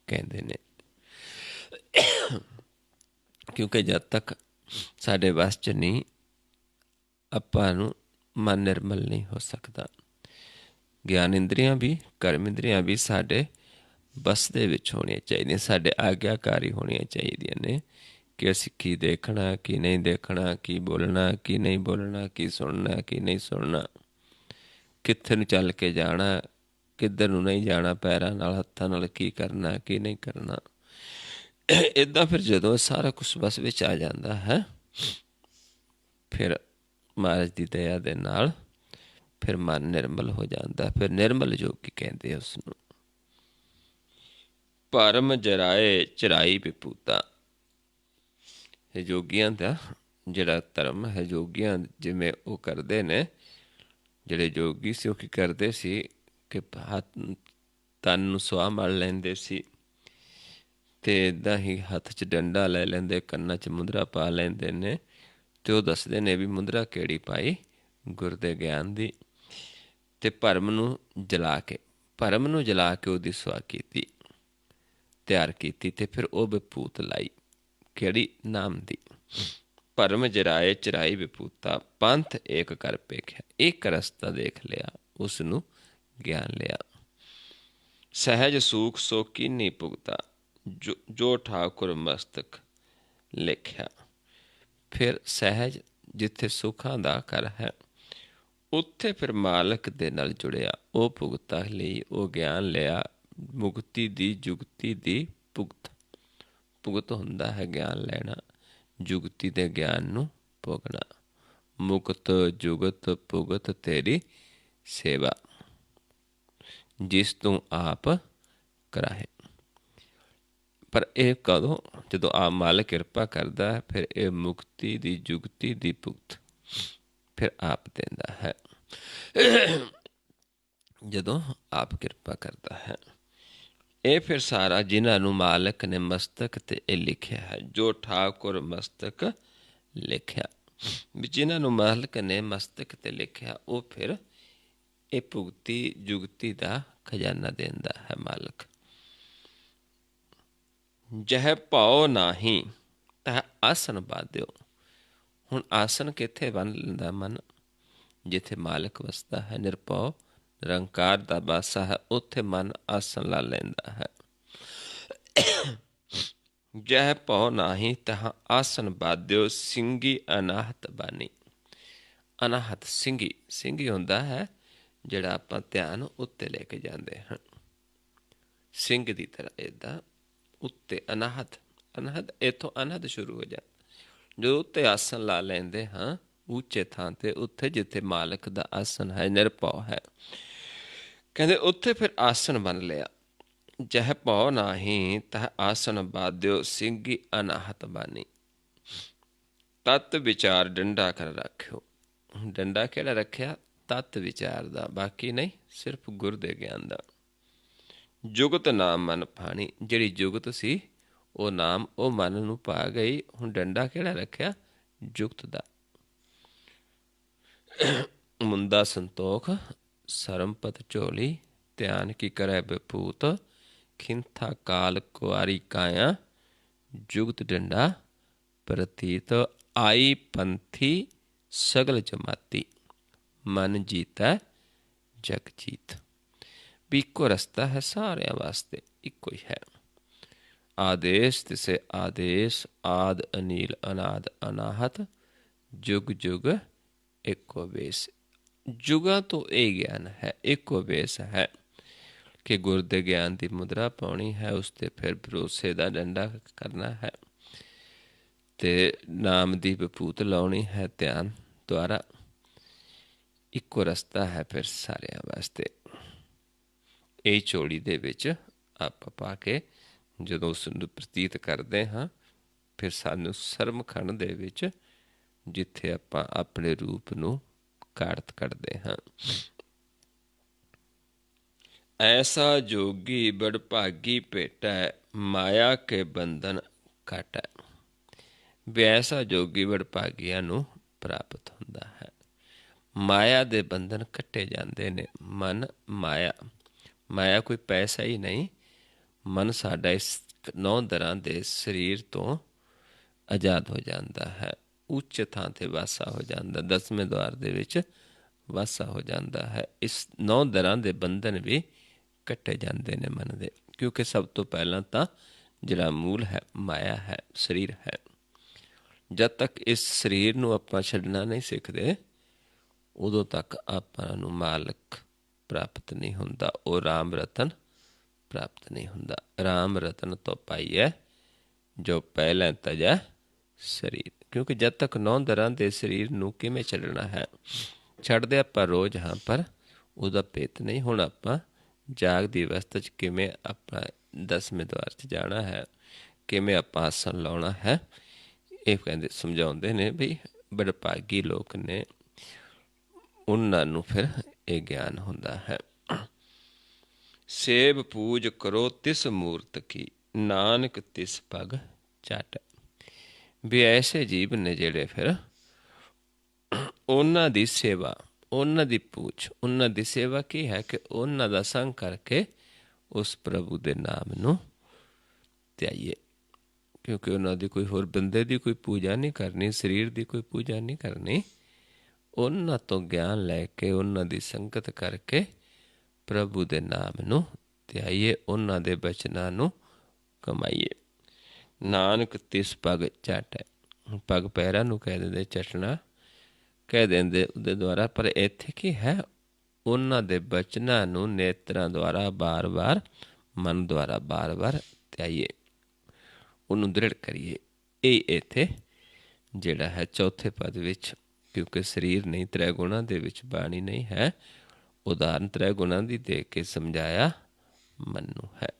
ਕਹਿੰਦੇ ਨੇ। ਕਿਉਂਕਿ ਜਦ ਤੱਕ ਸਾਡੇ ਵੱਸ 'ਚ ਨਹੀਂ, ਆਪਾਂ ਨੂੰ ਮਨ ਨਿਰਮਲ ਨਹੀਂ ਹੋ ਸਕਦਾ। ਗਿਆਨ ਇੰਦਰੀਆਂ ਵੀ, ਕਰਮ ਇੰਦਰੀਆਂ ਵੀ ਸਾਡੇ ਬਸ ਦੇ ਵਿੱਚ ਹੋਣੀਆਂ ਚਾਹੀਦੀਆਂ, ਸਾਡੇ ਆਗਿਆਕਾਰੀ ਹੋਣੀਆਂ ਚਾਹੀਦੀਆਂ ਨੇ ਕਿ ਅਸੀਂ ਕੀ ਦੇਖਣਾ, ਕੀ ਨਹੀਂ ਦੇਖਣਾ, ਕੀ ਬੋਲਣਾ, ਕੀ ਨਹੀਂ ਬੋਲਣਾ, ਕੀ ਸੁਣਨਾ, ਕੀ ਨਹੀਂ ਸੁਣਨਾ, ਕਿੱਥੇ ਨੂੰ ਚੱਲ ਕੇ ਜਾਣਾ, ਕਿੱਧਰ ਨੂੰ ਨਹੀਂ ਜਾਣਾ, ਪੈਰਾਂ ਨਾਲ ਹੱਥਾਂ ਨਾਲ ਕੀ ਕਰਨਾ, ਕੀ ਨਹੀਂ ਕਰਨਾ। ਇੱਦਾਂ ਫਿਰ ਜਦੋਂ ਸਾਰਾ ਕੁਛ ਬਸ ਵਿੱਚ ਆ ਜਾਂਦਾ ਹੈ, ਫਿਰ ਮਹਾਰਾਜ ਦੀ ਦਇਆ ਦੇ ਨਾਲ ਫਿਰ ਮਨ ਨਿਰਮਲ ਹੋ ਜਾਂਦਾ। ਫਿਰ ਨਿਰਮਲ ਜੋਗੀ ਕਹਿੰਦੇ ਉਸ ਨੂੰ। ਭਰਮ ਜਰਾਏ ਚਰਾਈ ਵਿਪੂਤਾ, ਇਹ ਜੋਗੀਆਂ ਦਾ ਜਿਹੜਾ ਧਰਮ ਹੈ, ਜੋਗੀਆਂ ਜਿਵੇਂ ਉਹ ਕਰਦੇ ਨੇ, ਜਿਹੜੇ ਜੋਗੀ ਸੀ ਉਹ ਕੀ ਕਰਦੇ ਸੀ ਕਿ ਤਨ ਨੂੰ ਸੁਆਹ ਮਲ ਲੈਂਦੇ ਸੀ ਅਤੇ ਇੱਦਾਂ ਹੀ ਹੱਥ 'ਚ ਡੰਡਾ ਲੈ ਲੈਂਦੇ, ਕੰਨਾਂ 'ਚ ਮੁੰਦਰਾ ਪਾ ਲੈਂਦੇ ਨੇ, ਅਤੇ ਉਹ ਦੱਸਦੇ ਨੇ ਵੀ ਮੁੰਦਰਾ ਕਿਹੜੀ ਪਾਈ, ਗੁਰ ਦੇ ਗਿਆਨ ਦੀ। ਅਤੇ ਭਰਮ ਨੂੰ ਜਲਾ ਕੇ ਉਹਦੀ ਸੁਆਹ ਕੀਤੀ, ਤਿਆਰ ਕੀਤੀ, ਅਤੇ ਫਿਰ ਉਹ ਵਿਭੂਤ ਲਾਈ, ਕਿਹੜੀ, ਨਾਮ ਦੀ। ਭਰਮ ਜਰਾਏ ਚਰਾਈ ਵਿਭੂਤਾ, ਪੰਥ ਏਕ ਕਰ ਪੇਖਿਆ, ਇੱਕ ਰਸਤਾ ਦੇਖ ਲਿਆ, ਉਸ ਨੂੰ ਗਿਆਨ ਲਿਆ। ਸਹਿਜ ਸੂਖ ਸੋ ਕੀਨੀ ਭੁਗਤਾ, ਜੋ ਠਾਕੁਰ ਮਸਤਕ ਲਿਖਿਆ। ਫਿਰ ਸਹਿਜ, ਜਿੱਥੇ ਸੁੱਖਾਂ ਦਾ ਘਰ ਹੈ, ਉੱਥੇ ਫਿਰ ਮਾਲਕ ਦੇ ਨਾਲ ਜੁੜਿਆ, ਉਹ ਭੁਗਤਾ ਲਈ, ਉਹ ਗਿਆਨ ਲਿਆ। ਮੁਕਤੀ ਦੀ, ਜੁਗਤੀ ਦੀ ਭੁਗਤ ਹੁੰਦਾ ਹੈ ਗਿਆਨ ਲੈਣਾ, ਜੁਗਤੀ ਦੇ ਗਿਆਨ ਨੂੰ ਭੋਗਣਾ। ਮੁਕਤ ਜੁਗਤ ਭੁਗਤ ਤੇਰੀ ਸੇਵਾ, ਜਿਸ ਤੂੰ ਆਪ ਕਰਾਹੇ। ਪਰ ਇਹ ਕਦੋਂ, ਜਦੋਂ ਆਪ ਮਾਲਕ ਕਿਰਪਾ ਕਰਦਾ ਹੈ, ਫਿਰ ਇਹ ਮੁਕਤੀ ਦੀ, ਜੁਗਤੀ ਦੀ ਭੁਗਤ ਫਿਰ ਆਪ ਦਿੰਦਾ ਹੈ, ਜਦੋਂ ਆਪ ਕਿਰਪਾ ਕਰਦਾ ਹੈ। ਇਹ ਫਿਰ ਸਾਰਾ ਜਿਨ੍ਹਾਂ ਨੂੰ ਮਾਲਕ ਨੇ ਮਸਤਕ 'ਤੇ ਇਹ ਲਿਖਿਆ ਹੈ, ਜੋ ਠਾਕੁਰ ਮਸਤਕ ਲਿਖਿਆ, ਵੀ ਜਿਨ੍ਹਾਂ ਨੂੰ ਮਾਲਕ ਨੇ ਮਸਤਕ 'ਤੇ ਲਿਖਿਆ, ਉਹ ਫਿਰ ਇਹ ਭੁਗਤੀ ਜੁਗਤੀ ਦਾ ਖਜ਼ਾਨਾ ਦਿੰਦਾ ਹੈ ਮਾਲਕ। ਜਹ ਭਾਉ ਨਾਹੀਂ ਤਹ ਆਸਨ ਬਾਧਿਓ। ਹੁਣ ਆਸਨ ਕਿੱਥੇ ਬੰਨ ਲੈਂਦਾ ਮਨ, ਜਿੱਥੇ ਮਾਲਕ ਵਸਦਾ ਹੈ, ਨਿਰਭਉ ਨਿਰੰਕਾਰ ਦਾ ਬਾਸਾ ਹੈ, ਉੱਥੇ ਮਨ ਆਸਨ ਲਾ ਲੈਂਦਾ ਹੈ। ਜਹ ਭਉ ਨਾਹੀਂ ਤਹ ਆਸਨ ਬਾਧਿਓ, ਸਿੰਘੀ ਅਨਾਹਤ ਬਾਣੀ। ਅਨਾਹਤ ਸਿੰਘੀ ਹੁੰਦਾ ਹੈ ਜਿਹੜਾ ਆਪਾਂ ਧਿਆਨ ਉੱਤੇ ਲੈ ਕੇ ਜਾਂਦੇ ਹਾਂ, ਸਿੰਘ ਦੀ ਤਰ੍ਹਾਂ। ਇੱਦਾਂ ਉੱਤੇ ਅਨਾਹਤ ਇੱਥੋਂ ਅਨਹਦ ਸ਼ੁਰੂ ਹੋ ਜਾਂਦਾ। ਜਦੋਂ ਉੱਤੇ ਆਸਨ ਲਾ ਲੈਂਦੇ ਹਾਂ ਉੱਚੇ ਥਾਂ 'ਤੇ, ਉੱਥੇ ਜਿੱਥੇ ਮਾਲਕ ਦਾ ਆਸਨ ਹੈ, ਨਿਰਭਉ ਹੈ, ਕਹਿੰਦੇ ਉੱਥੇ ਫਿਰ ਆਸਨ ਬਣ ਲਿਆ। ਜਹ ਭਉ ਨਾਹੀਂ ਤਹ ਆਸਨ ਬਾਧਿਓ, ਸਿੰਘੀ ਅਨਾਹਤ ਬਾਣੀ। ਤਤ ਵਿਚਾਰ ਡੰਡਾ ਕਰ ਰੱਖਿਓ। ਡੰਡਾ ਕਿਹੜਾ ਰੱਖਿਆ, ਤਤ ਵਿਚਾਰ ਦਾ, ਬਾਕੀ ਨਹੀਂ, ਸਿਰਫ ਗੁਰ ਦੇ ਗਿਆਨ ਦਾ। ਜੁਗਤ ਨਾਮ ਮਨ ਭਾਣੀ, ਜਿਹੜੀ ਜੁਗਤ ਸੀ ਉਹ ਨਾਮ ਉਹ ਮਨ ਨੂੰ ਪਾ ਗਈ। ਹੁਣ ਡੰਡਾ ਕਿਹੜਾ ਰੱਖਿਆ, ਜੁਗਤ ਦਾ। ਮੁੰਦਾ ਸੰਤੋਖ ਸਰਮਪਤ ਝੋਲੀ, ਧਿਆਨ ਕੀ ਕਰੈ ਵਿਭੂਤ, ਖਿੰਥਾ ਕਾਲ ਕੁਆਰੀ ਕਾਇਆ, ਜੁਗਤ ਡੰਡਾ ਪ੍ਰਤੀਤ। ਆਈ ਪੰਥੀ ਸਗਲ ਜਮਾਤੀ, ਮਨ ਜੀਤੈ ਜਗ ਜੀਤ। ਵੀ ਇੱਕੋ ਰਸਤਾ ਹੈ ਸਾਰਿਆਂ ਵਾਸਤੇ, ਇੱਕੋ ਹੀ ਹੈ। ਆਦੇਸ਼ ਤਿਸੇ ਆਦੇਸ਼, ਆਦ ਅਨੀਲ ਅਨਾਦ ਅਨਾਹਤ, ਜੁਗ ਜੁਗ ਇੱਕੋ ਵੇਸ। ਜੁਗਾਂ ਤੋਂ ਇਹ ਗਿਆਨ ਹੈ, ਇੱਕੋ ਵੇਸ ਹੈ ਕਿ ਗੁਰ ਦੇ ਗਿਆਨ ਦੀ ਮੁਦਰਾ ਪਾਉਣੀ ਹੈ, ਉਸ 'ਤੇ ਫਿਰ ਭਰੋਸੇ ਦਾ ਡੰਡਾ ਕਰਨਾ ਹੈ। ਤੇ ਨਾਮ ਦੀ ਵਿਭੂਤ ਲਾਉਣੀ ਹੈ ਧਿਆਨ ਦੁਆਰਾ। ਇੱਕੋ ਰਸਤਾ ਹੈ ਫਿਰ ਸਾਰਿਆਂ ਵਾਸਤੇ। ਇਹ ਝੋਲੀ ਦੇ ਵਿੱਚ ਆਪਾਂ ਪਾ ਕੇ ਜਦੋਂ ਉਸ ਨੂੰ ਪ੍ਰਤੀਤ ਕਰਦੇ ਹਾਂ, ਫਿਰ ਸਾਨੂੰ ਸਰਮਖੰਡ ਦੇ ਵਿੱਚ ਜਿੱਥੇ ਆਪਾਂ ਆਪਣੇ ਰੂਪ ਨੂੰ ਕਾਰਤ ਕਰਦੇ ਹਾਂ। ਐਸਾ ਜੋਗੀ ਬੜ ਭਾਗੀ ਭੇਟੈ, ਮਾਇਆ ਕੇ ਬੰਧਨ ਕਾਟੈ। ਵੀ ਐਸਾ ਜੋਗੀ ਬੜ ਭਾਗੀਆਂ ਨੂੰ ਪ੍ਰਾਪਤ ਹੁੰਦਾ ਹੈ। ਮਾਇਆ ਦੇ ਬੰਧਨ ਕੱਟੇ ਜਾਂਦੇ ਨੇ। ਮਨ ਮਾਇਆ, ਮਾਇਆ ਕੋਈ ਪੈਸਾ ਹੀ ਨਹੀਂ। ਮਨ ਸਾਡਾ ਇਸ 9 ਦਰਾਂ ਦੇ ਸਰੀਰ ਤੋਂ ਆਜ਼ਾਦ ਹੋ ਜਾਂਦਾ ਹੈ। ਉੱਚ ਥਾਂ 'ਤੇ ਵਾਸਾ ਹੋ ਜਾਂਦਾ, 10ਵੇਂ ਦੁਆਰ ਦੇ ਵਿੱਚ ਵਾਸਾ ਹੋ ਜਾਂਦਾ ਹੈ। ਇਸ 9 ਦਰਾਂ ਦੇ ਬੰਧਨ ਵੀ ਕੱਟੇ ਜਾਂਦੇ ਨੇ ਮਨ ਦੇ, ਕਿਉਂਕਿ ਸਭ ਤੋਂ ਪਹਿਲਾਂ ਤਾਂ ਜਿਹੜਾ ਮੂਲ ਹੈ ਮਾਇਆ ਹੈ, ਸਰੀਰ ਹੈ। ਜਦ ਤੱਕ ਇਸ ਸਰੀਰ ਨੂੰ ਆਪਾਂ ਛੱਡਣਾ ਨਹੀਂ ਸਿੱਖਦੇ, ਉਦੋਂ ਤੱਕ ਆਪਾਂ ਨੂੰ ਮਾਲਕ ਪ੍ਰਾਪਤ ਨਹੀਂ ਹੁੰਦਾ। ਉਹ ਰਾਮ ਰਤਨ ਪ੍ਰਾਪਤ ਨਹੀਂ ਹੁੰਦਾ। ਰਾਮ ਰਤਨ ਤੋਂ ਪਾਈਐ ਜੋ ਪਹਿਲਾਂ ਤਜੈ ਸਰੀਰ। ਕਿਉਂਕਿ ਜਦ ਤੱਕ 9 ਦਰਾਂ ਦੇ ਸਰੀਰ ਨੂੰ ਕਿਵੇਂ ਛੱਡਣਾ ਹੈ? ਛੱਡਦੇ ਆਪਾਂ ਰੋਜ਼ ਹਾਂ, ਪਰ ਉਹਦਾ ਭੇਤ ਨਹੀਂ। ਹੁਣ ਆਪਾਂ ਜਾਗਦੀ ਅਵਸਥਾ 'ਚ ਕਿਵੇਂ ਆਪਾਂ 10ਵੇਂ ਦੁਆਰ 'ਚ ਜਾਣਾ ਹੈ, ਕਿਵੇਂ ਆਪਾਂ ਆਸਣ ਲਾਉਣਾ ਹੈ, ਇਹ ਕਹਿੰਦੇ ਸਮਝਾਉਂਦੇ ਨੇ ਵੀ ਬੜੇ ਭਾਗੀ ਲੋਕ ਨੇ, ਉਹਨਾਂ ਨੂੰ ਫਿਰ ਇਹ ਗਿਆਨ ਹੁੰਦਾ ਹੈ। ਸੇਵ ਪੂਜ ਕਰੋ ਤਿਸ ਮੂਰਤ ਕੀ, ਨਾਨਕ ਤਿਸ ਪਗ ਚਾਟੈ। ਵੀ ਐਸੇ ਜੀਵ ਨੇ ਜਿਹੜੇ ਫਿਰ ਉਹਨਾਂ ਦੀ ਸੇਵਾ, ਉਹਨਾਂ ਦੀ ਪੂਜ, ਉਹਨਾਂ ਦੀ ਸੇਵਾ ਕੀ ਹੈ ਕਿ ਉਹਨਾਂ ਦਾ ਸੰਗ ਕਰਕੇ ਉਸ ਪ੍ਰਭੂ ਦੇ ਨਾਮ ਨੂੰ ਧਿਆਈਏ। ਕਿਉਂਕਿ ਉਹਨਾਂ ਦੀ ਕੋਈ ਹੋਰ ਬੰਦੇ ਦੀ ਕੋਈ ਪੂਜਾ ਨਹੀਂ ਕਰਨੀ, ਸਰੀਰ ਦੀ ਕੋਈ ਪੂਜਾ ਨਹੀਂ ਕਰਨੀ। ਉਹਨਾਂ ਤੋਂ ਗਿਆਨ ਲੈ ਕੇ, ਉਹਨਾਂ ਦੀ ਸੰਗਤ ਕਰਕੇ ਪ੍ਰਭੂ ਦੇ ਨਾਮ ਨੂੰ ਧਿਆਈਏ, ਉਹਨਾਂ ਦੇ ਬਚਨਾਂ ਨੂੰ ਕਮਾਈਏ। ਨਾਨਕ ਤਿਸ ਪਗ ਚਾਟੈ। ਪਗ ਪੈਰਾਂ ਨੂੰ ਕਹਿ ਦਿੰਦੇ, ਚਟਣਾ ਕਹਿ ਦਿੰਦੇ ਉਹਦੇ ਦੁਆਰਾ, ਪਰ ਇੱਥੇ ਕੀ ਹੈ? ਉਹਨਾਂ ਦੇ ਬਚਨਾਂ ਨੂੰ ਨੇਤਰਾਂ ਦੁਆਰਾ ਬਾਰ-ਬਾਰ, ਮਨ ਦੁਆਰਾ ਬਾਰ-ਬਾਰ ਧਿਆਈਏ, ਉਹਨੂੰ ਦ੍ਰਿੜ ਕਰੀਏ। ਇਹ ਇੱਥੇ ਜਿਹੜਾ ਹੈ ਚੌਥੇ ਪਦ ਵਿੱਚ, ਕਿਉਂਕਿ ਸਰੀਰ ਨਹੀਂ, ਤ੍ਰੈ ਗੁਣਾਂ ਦੇ ਵਿੱਚ ਬਾਣੀ ਨਹੀਂ ਹੈ, ਉਦਾਹਰਨ ਤ੍ਰੈ ਗੁਣਾਂ ਦੀ ਦੇ ਕੇ ਸਮਝਾਇਆ ਮਨ ਨੂੰ ਹੈ।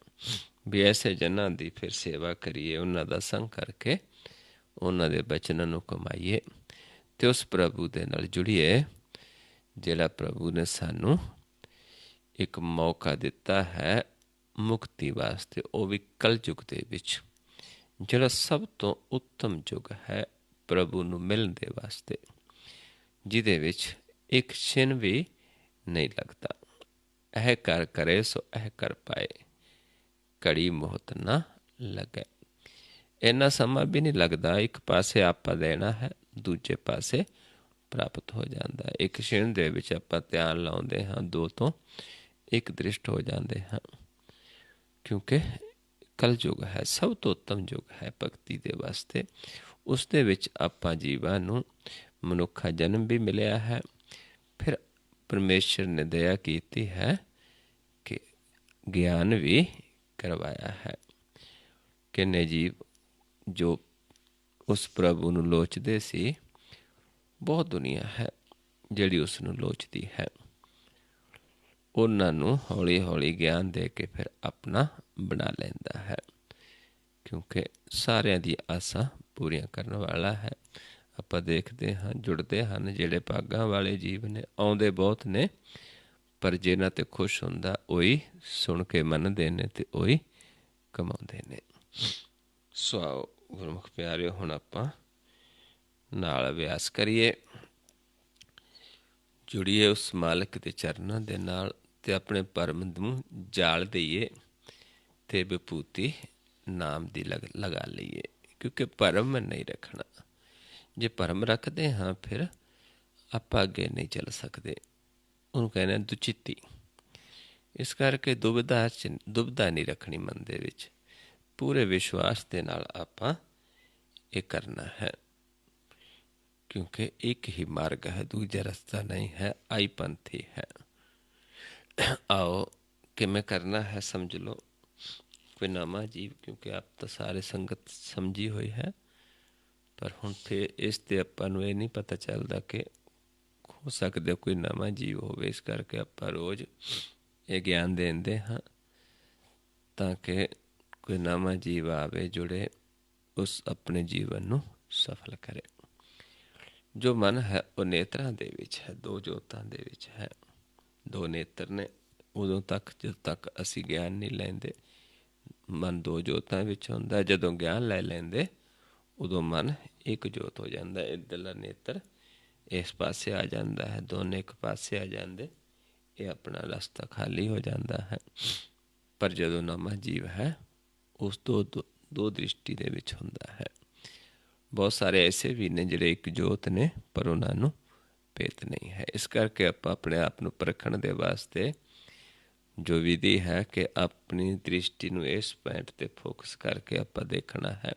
ਵੀ ਐਸੇ ਜਨਾਂ ਦੀ ਫਿਰ ਸੇਵਾ ਕਰੀਏ, ਉਹਨਾਂ ਦਾ ਸੰਗ ਕਰਕੇ ਉਹਨਾਂ ਦੇ ਬਚਨਾਂ ਨੂੰ ਕਮਾਈਏ ਅਤੇ ਉਸ ਪ੍ਰਭੂ ਦੇ ਨਾਲ ਜੁੜੀਏ, ਜਿਹੜਾ ਪ੍ਰਭੂ ਨੇ ਸਾਨੂੰ ਇੱਕ ਮੌਕਾ ਦਿੱਤਾ ਹੈ ਮੁਕਤੀ ਵਾਸਤੇ, ਉਹ ਵੀ ਕਲਯੁਗ ਦੇ ਵਿੱਚ, ਜਿਹੜਾ ਸਭ ਤੋਂ ਉੱਤਮ ਯੁੱਗ ਹੈ ਪ੍ਰਭੂ ਨੂੰ ਮਿਲਣ ਦੇ ਵਾਸਤੇ, ਜਿਹਦੇ ਵਿੱਚ ਇੱਕ ਛਿਨ ਵੀ ਨਹੀਂ ਲੱਗਦਾ। ਇਹ ਕਰ ਕਰੇ ਸੋ ਇਹ ਕਰ ਪਾਏ, ਘੜੀ ਮੁਹਤ ਨਾ ਲੱਗੇ। ਇੰਨਾ ਸਮਾਂ ਵੀ ਨਹੀਂ ਲੱਗਦਾ। ਇੱਕ ਪਾਸੇ ਆਪਾਂ ਦੇਣਾ ਹੈ, ਦੂਜੇ ਪਾਸੇ ਪ੍ਰਾਪਤ ਹੋ ਜਾਂਦਾ। ਇੱਕ ਛਿਣ ਦੇ ਵਿੱਚ ਆਪਾਂ ਧਿਆਨ ਲਾਉਂਦੇ ਹਾਂ, 2 ਤੋਂ 1 ਦ੍ਰਿਸ਼ਟ ਹੋ ਜਾਂਦੇ ਹਾਂ। ਕਿਉਂਕਿ ਕਲਯੁਗ ਹੈ, ਸਭ ਤੋਂ ਉੱਤਮ ਯੁੱਗ ਹੈ ਭਗਤੀ ਦੇ ਵਾਸਤੇ। ਉਸ ਦੇ ਵਿੱਚ ਆਪਾਂ ਜੀਵਾਂ ਨੂੰ ਮਨੁੱਖਾ ਜਨਮ ਵੀ ਮਿਲਿਆ ਹੈ। ਫਿਰ ਪਰਮੇਸ਼ਰ ਨੇ ਦਇਆ ਕੀਤੀ ਹੈ ਕਿ ਗਿਆਨ ਵੀ ਕਰਵਾਇਆ ਹੈ। ਕਿੰਨੇ ਜੀਵ ਜੋ ਉਸ ਪ੍ਰਭੂ ਨੂੰ ਲੋਚਦੇ ਸੀ, ਬਹੁਤ ਦੁਨੀਆ ਹੈ ਜਿਹੜੀ ਉਸ ਨੂੰ ਲੋਚਦੀ ਹੈ। ਉਹਨਾਂ ਨੂੰ ਹੌਲੀ ਹੌਲੀ ਗਿਆਨ ਦੇ ਕੇ ਫਿਰ ਆਪਣਾ ਬਣਾ ਲੈਂਦਾ ਹੈ, ਕਿਉਂਕਿ ਸਾਰਿਆਂ ਦੀ ਆਸਾਂ ਪੂਰੀਆਂ ਕਰਨ ਵਾਲਾ ਹੈ। ਆਪਾਂ ਦੇਖਦੇ ਹਾਂ, ਜੁੜਦੇ ਹਨ ਜਿਹੜੇ ਭਾਗਾਂ ਵਾਲੇ ਜੀਵ ਨੇ, ਆਉਂਦੇ ਬਹੁਤ ਨੇ, ਪਰ ਜਿਨ੍ਹਾਂ 'ਤੇ ਖੁਸ਼ ਹੁੰਦਾ ਉਹੀ ਸੁਣ ਕੇ ਮੰਨਦੇ ਨੇ ਅਤੇ ਉਹੀ ਕਮਾਉਂਦੇ ਨੇ। ਸੋ ਆਓ ਗੁਰਮੁਖ ਪਿਆਰਿਓ, ਹੁਣ ਆਪਾਂ ਨਾਲ ਅਭਿਆਸ ਕਰੀਏ, ਜੁੜੀਏ ਉਸ ਮਾਲਕ ਦੇ ਚਰਨਾਂ ਦੇ ਨਾਲ ਅਤੇ ਆਪਣੇ ਭਰਮ ਨੂੰ ਜਾਲ ਦਈਏ ਅਤੇ ਵਿਭੂਤੀ ਨਾਮ ਦੀ ਲਗਾ ਲਈਏ। ਕਿਉਂਕਿ ਭਰਮ ਨਹੀਂ ਰੱਖਣਾ। ਜੇ ਭਰਮ ਰੱਖਦੇ ਹਾਂ ਫਿਰ ਆਪਾਂ ਅੱਗੇ ਨਹੀਂ ਚੱਲ ਸਕਦੇ। ਉਹਨੂੰ ਕਹਿੰਦੇ ਦੁਚਿੱਤੀ। ਇਸ ਕਰਕੇ ਦੁਬਿਧਾ ਨਹੀਂ ਰੱਖਣੀ ਮਨ ਦੇ ਵਿੱਚ। ਪੂਰੇ ਵਿਸ਼ਵਾਸ ਦੇ ਨਾਲ ਆਪਾਂ ਇਹ ਕਰਨਾ ਹੈ, ਕਿਉਂਕਿ ਇੱਕ ਹੀ ਮਾਰਗ ਹੈ, ਦੂਜਾ ਰਸਤਾ ਨਹੀਂ ਹੈ, ਆਈ ਪੰਥੀ ਹੈ। ਆਓ ਕਿਵੇਂ ਕਰਨਾ ਹੈ ਸਮਝ ਲਓ। ਕੋਈ ਨਵਾਂ ਜੀਵ, ਕਿਉਂਕਿ ਆਪ ਤਾਂ ਸਾਰੇ ਸੰਗਤ ਸਮਝੀ ਹੋਈ ਹੈ, ਪਰ ਹੁਣ ਫਿਰ ਇਸ 'ਤੇ ਆਪਾਂ ਨੂੰ ਇਹ ਨਹੀਂ ਪਤਾ ਚੱਲਦਾ ਕਿ ਹੋ ਸਕਦਾ ਕੋਈ ਨਵਾਂ ਜੀਵ ਹੋਵੇ। ਇਸ ਕਰਕੇ ਆਪਾਂ ਰੋਜ਼ ਇਹ ਗਿਆਨ ਦਿੰਦੇ ਹਾਂ ਤਾਂ ਕਿ ਕੋਈ ਨਵਾਂ ਜੀਵ ਆਵੇ, ਜੁੜੇ, ਉਸ ਆਪਣੇ ਜੀਵਨ ਨੂੰ ਸਫਲ ਕਰੇ। ਜੋ ਮਨ ਹੈ ਉਹ ਨੇਤਰਾਂ ਦੇ ਵਿੱਚ ਹੈ, ਦੋ ਜੋਤਾਂ ਦੇ ਵਿੱਚ ਹੈ। ਦੋ ਨੇਤਰ ਨੇ। ਉਦੋਂ ਤੱਕ ਜਦੋਂ ਤੱਕ ਅਸੀਂ ਗਿਆਨ ਨਹੀਂ ਲੈਂਦੇ, ਮਨ ਦੋ ਜੋਤਾਂ ਵਿੱਚ ਹੁੰਦਾ। ਜਦੋਂ ਗਿਆਨ ਲੈ ਲੈਂਦੇ ਉਦੋਂ ਮਨ ਇੱਕ ਜੋਤ ਹੋ ਜਾਂਦਾ। ਇੱਧਰਲਾ ਨੇਤਰ ਇਸ ਪਾਸੇ ਆ ਜਾਂਦਾ ਹੈ, ਦੋਨੇ ਇੱਕ ਪਾਸੇ ਆ ਜਾਂਦੇ, ਇਹ ਆਪਣਾ ਰਸਤਾ ਖਾਲੀ ਹੋ ਜਾਂਦਾ ਹੈ। ਪਰ ਜਦੋਂ ਨਵਾਂ ਜੀਵ ਹੈ ਉਸ ਤੋਂ ਦੋ ਦ੍ਰਿਸ਼ਟੀ ਦੇ ਵਿੱਚ ਹੁੰਦਾ ਹੈ। ਬਹੁਤ ਸਾਰੇ ਐਸੇ ਵੀ ਨੇ ਜਿਹੜੇ ਇੱਕ ਜੋਤ ਨੇ ਪਰ ਉਹਨਾਂ ਨੂੰ ਭੇਤ ਨਹੀਂ ਹੈ। ਇਸ ਕਰਕੇ ਆਪਾਂ ਆਪਣੇ ਆਪ ਨੂੰ ਪਰਖਣ ਦੇ ਵਾਸਤੇ ਜੋ ਵਿਧੀ ਹੈ ਕਿ ਆਪਣੀ ਦ੍ਰਿਸ਼ਟੀ ਨੂੰ ਇਸ ਪੁਆਇੰਟ 'ਤੇ ਫੋਕਸ ਕਰਕੇ ਆਪਾਂ ਦੇਖਣਾ ਹੈ।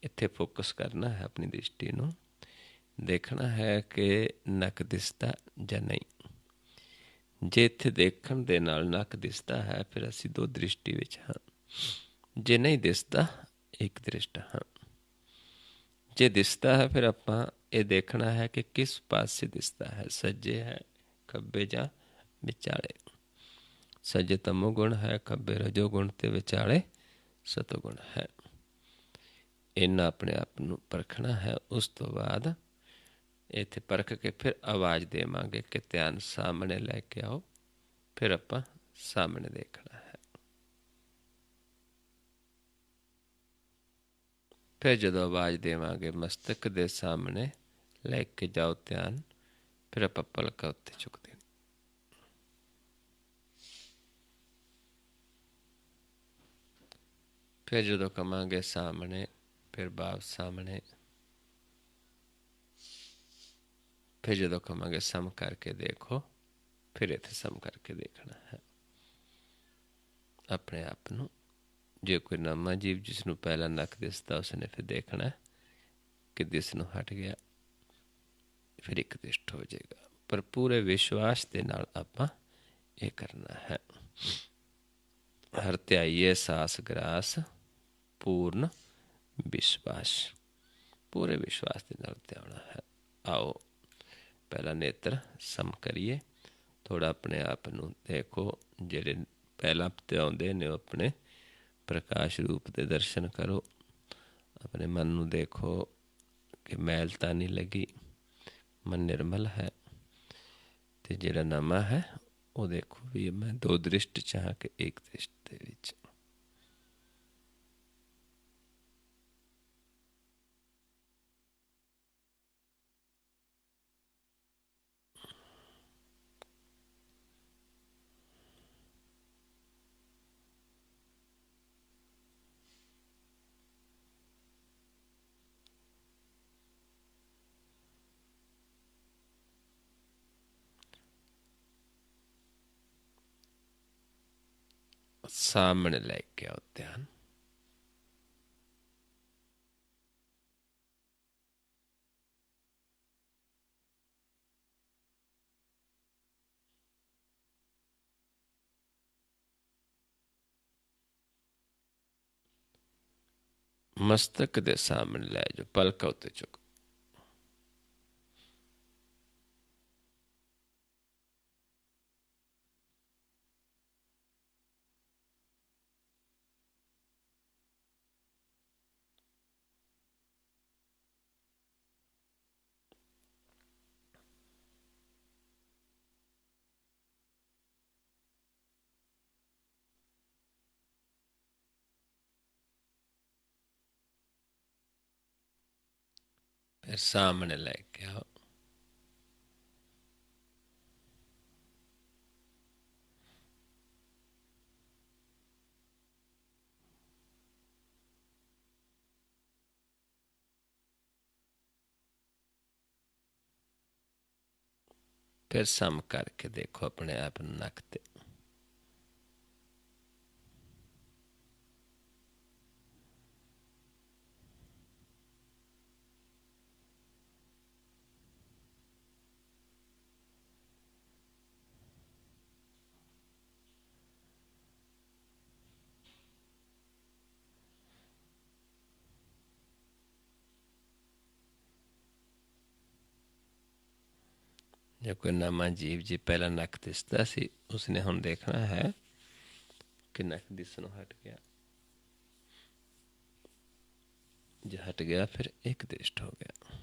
ਇੱਥੇ ਫੋਕਸ ਕਰਨਾ ਹੈ, ਆਪਣੀ ਦ੍ਰਿਸ਼ਟੀ ਨੂੰ ਦੇਖਣਾ ਹੈ ਕਿ ਨੱਕ ਦਿਸਦਾ ਜਾਂ ਨਹੀਂ। ਜੇ ਇੱਥੇ ਦੇਖਣ ਦੇ ਨਾਲ ਨੱਕ ਦਿਸਦਾ ਹੈ ਫਿਰ ਅਸੀਂ ਦੋ ਦ੍ਰਿਸ਼ਟੀ ਵਿੱਚ ਹਾਂ। ਜੇ ਨਹੀਂ ਦਿਸਦਾ ਇੱਕ ਦ੍ਰਿਸ਼ਟ ਹਾਂ। ਜੇ ਦਿਸਦਾ ਹੈ ਫਿਰ ਆਪਾਂ ਇਹ ਦੇਖਣਾ ਹੈ ਕਿ ਕਿਸ ਪਾਸੇ ਦਿਸਦਾ ਹੈ, ਸੱਜੇ ਹੈ, ਖੱਬੇ ਜਾਂ ਵਿਚਾਲੇ। ਸੱਜੇ ਤਮੋ ਗੁਣ ਹੈ, ਖੱਬੇ ਰਜੋ ਗੁਣ ਤੇ ਵਿਚਾਲੇ ਸਤੋ ਗੁਣ ਹੈ। ਇਹਨਾਂ ਆਪਣੇ ਆਪ ਨੂੰ ਪਰਖਣਾ ਹੈ। ਉਸ ਤੋਂ ਬਾਅਦ ਇੱਥੇ ਪਰਖ ਕੇ ਫਿਰ ਆਵਾਜ਼ ਦੇਵਾਂਗੇ ਕਿ ਧਿਆਨ ਸਾਹਮਣੇ ਲੈ ਕੇ ਆਓ। ਫਿਰ ਆਪਾਂ ਸਾਹਮਣੇ ਦੇਖਣਾ ਹੈ। ਫਿਰ ਜਦੋਂ ਆਵਾਜ਼ ਦੇਵਾਂਗੇ ਮਸਤਕ ਦੇ ਸਾਹਮਣੇ ਲੈ ਕੇ ਜਾਓ ਧਿਆਨ, ਫਿਰ ਆਪਾਂ ਪਲਕਾਂ ਉੱਤੇ ਚੁੱਕਦੇ। ਫਿਰ ਜਦੋਂ ਕਵਾਂਗੇ ਸਾਹਮਣੇ, ਫਿਰ ਵਾਪਸ ਸਾਹਮਣੇ। ਫਿਰ ਜਦੋਂ ਕਵਾਂਗੇ ਸਮ ਕਰਕੇ ਦੇਖੋ, ਫਿਰ ਇੱਥੇ ਸਮ ਕਰਕੇ ਦੇਖਣਾ ਹੈ ਆਪਣੇ ਆਪ ਨੂੰ। ਜੇ ਕੋਈ ਨਵਾਂ ਜੀਵ ਜਿਸ ਨੂੰ ਪਹਿਲਾਂ ਨੱਕ ਦਿਸਦਾ ਉਸਨੇ ਫਿਰ ਦੇਖਣਾ ਕਿ ਦਿਸ ਨੂੰ ਹਟ ਗਿਆ, ਫਿਰ ਇੱਕ ਦਿਸ਼ਟ ਹੋ ਜਾਏਗਾ। ਪਰ ਪੂਰੇ ਵਿਸ਼ਵਾਸ ਦੇ ਨਾਲ ਆਪਾਂ ਇਹ ਕਰਨਾ ਹੈ। ਹਰ ਧਿਆਈਏ ਸਾਸ ਗਰਾਸ ਪੂਰਨ ਵਿਸ਼ਵਾਸ। ਪੂਰੇ ਵਿਸ਼ਵਾਸ ਦੇ ਨਾਲ ਧਿਆਉਣਾ ਹੈ। ਆਓ ਪਹਿਲਾ ਨੇਤਰ ਸਮ ਕਰੀਏ। ਥੋੜ੍ਹਾ ਆਪਣੇ ਆਪ ਨੂੰ ਦੇਖੋ। ਜਿਹੜੇ ਪਹਿਲਾਂ ਧਿਆਉਂਦੇ ਨੇ ਉਹ ਆਪਣੇ ਪ੍ਰਕਾਸ਼ ਰੂਪ ਦੇ ਦਰਸ਼ਨ ਕਰੋ। ਆਪਣੇ ਮਨ ਨੂੰ ਦੇਖੋ ਕਿ ਮੈਲ ਤਾਂ ਨਹੀਂ ਲੱਗੀ, ਮਨ ਨਿਰਮਲ ਹੈ। ਅਤੇ ਜਿਹੜਾ ਨਵਾਂ ਹੈ ਉਹ ਦੇਖੋ ਵੀ ਮੈਂ ਦੋ ਦ੍ਰਿਸ਼ਟ ਚਾਹਾਂ ਕਿ ਇੱਕ ਦ੍ਰਿਸ਼ਟ ਦੇ ਵਿੱਚ। ਸਾਹਮਣੇ ਲੈ ਕੇ ਆਓ ਧਿਆਨ। ਮਸਤਕ ਦੇ ਸਾਹਮਣੇ ਲੈ ਜਾਓ, ਪਲਕਾਂ ਉੱਤੇ ਚੁੱਕ। ਫਿਰ ਸਾਹਮਣੇ ਲੈ ਕੇ ਆਓ। ਫਿਰ ਸਮ ਕਰਕੇ ਦੇਖੋ ਆਪਣੇ ਆਪ ਨੂੰ ਨੱਕ 'ਤੇ। ਜਾਂ ਕੋਈ ਨਵਾਂ ਜੀਵ ਜੇ ਪਹਿਲਾਂ ਨੱਕ ਦਿਸਦਾ ਸੀ, ਉਸਨੇ ਹੁਣ ਦੇਖਣਾ ਹੈ ਕਿ ਨੱਕ ਦਿਸਣੋਂ ਹਟ ਗਿਆ। ਜੇ ਹਟ ਗਿਆ ਫਿਰ ਇੱਕ ਦ੍ਰਿਸ਼ਟ ਹੋ ਗਿਆ।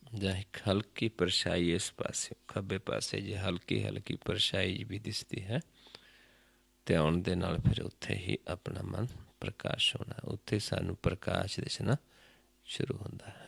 ਜਾਂ ਇੱਕ ਹਲਕੀ ਪਰਛਾਈ ਇਸ ਪਾਸੇ ਖੱਬੇ ਪਾਸੇ ਜੇ ਹਲਕੀ ਹਲਕੀ ਪਰਛਾਈ ਵੀ ਦਿਸਦੀ ਹੈ, ਧਿਆਨ ਦੇ ਨਾਲ ਫਿਰ ਉੱਥੇ ਹੀ ਆਪਣਾ ਮਨ ਪ੍ਰਕਾਸ਼ ਹੋਣਾ, ਉੱਥੇ ਸਾਨੂੰ ਪ੍ਰਕਾਸ਼ ਦਿਸਣਾ ਸ਼ੁਰੂ ਹੁੰਦਾ ਹੈ।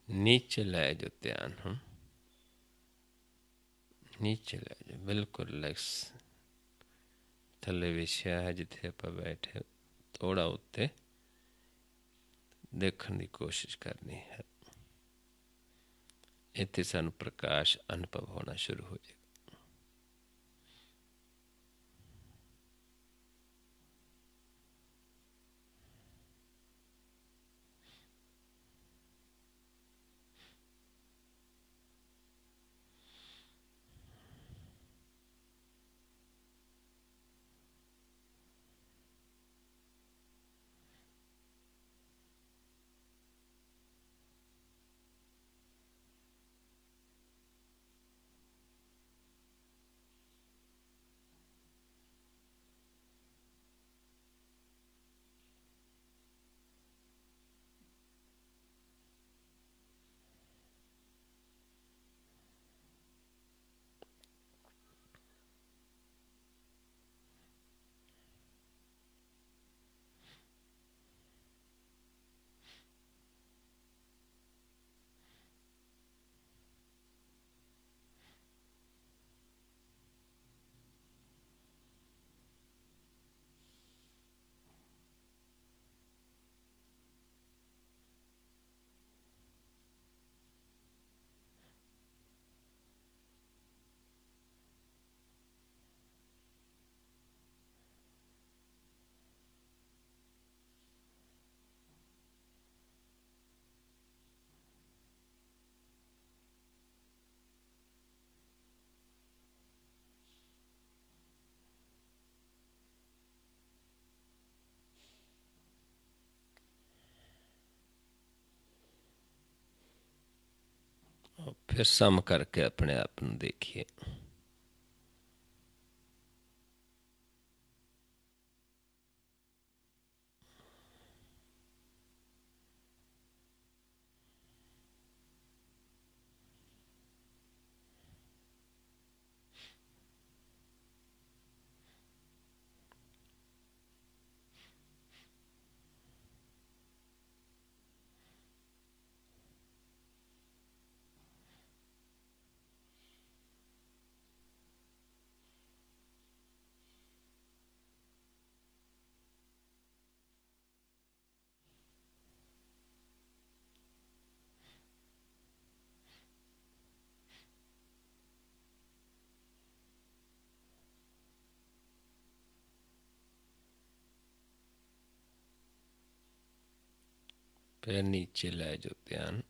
नीचे ले जो ध्यान, हम नीचे ले जाओ, बिल्कुल रिलैक्स थले विछया है जिथे आप बैठे, थोड़ा उत्ते देखने की कोशिश करनी है। इतने सानू प्रकाश अनुभव होना शुरू हो जाए। फिर सम करके अपने आप को देखिए। फिर नीचे ले जाओ ध्यान,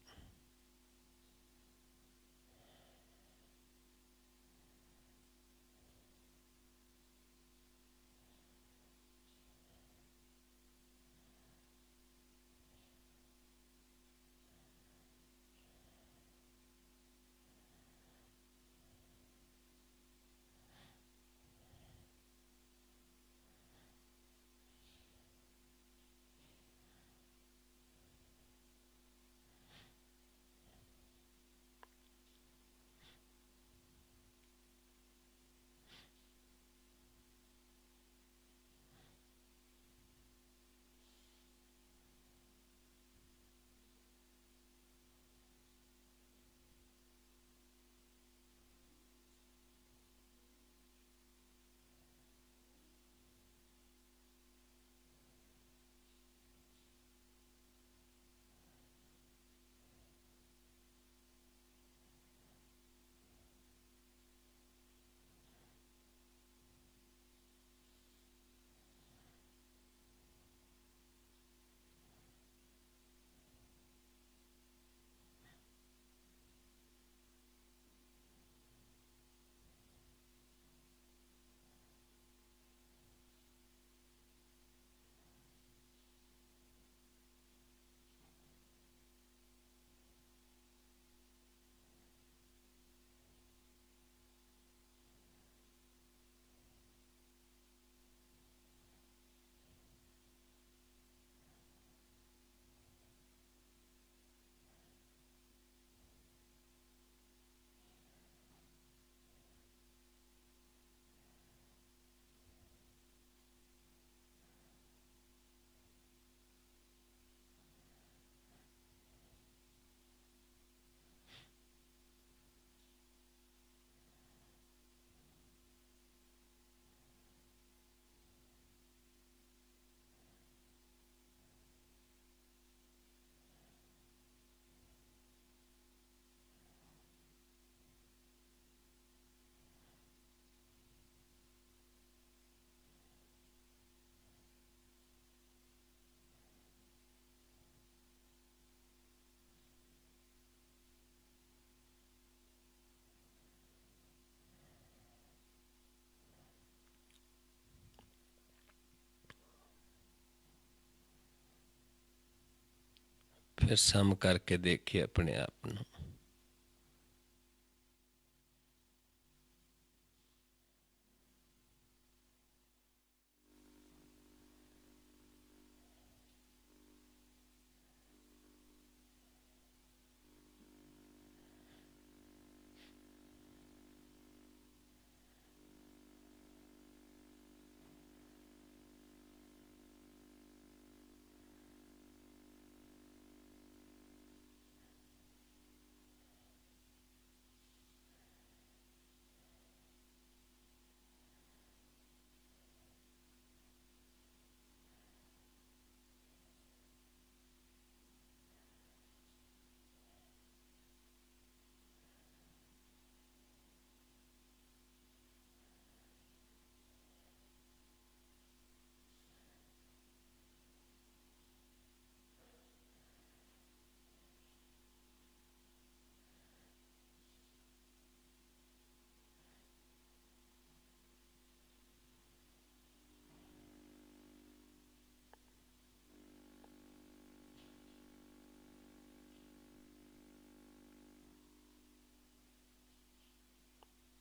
फिर सम करके देखिए अपने आप ਨੂੰ।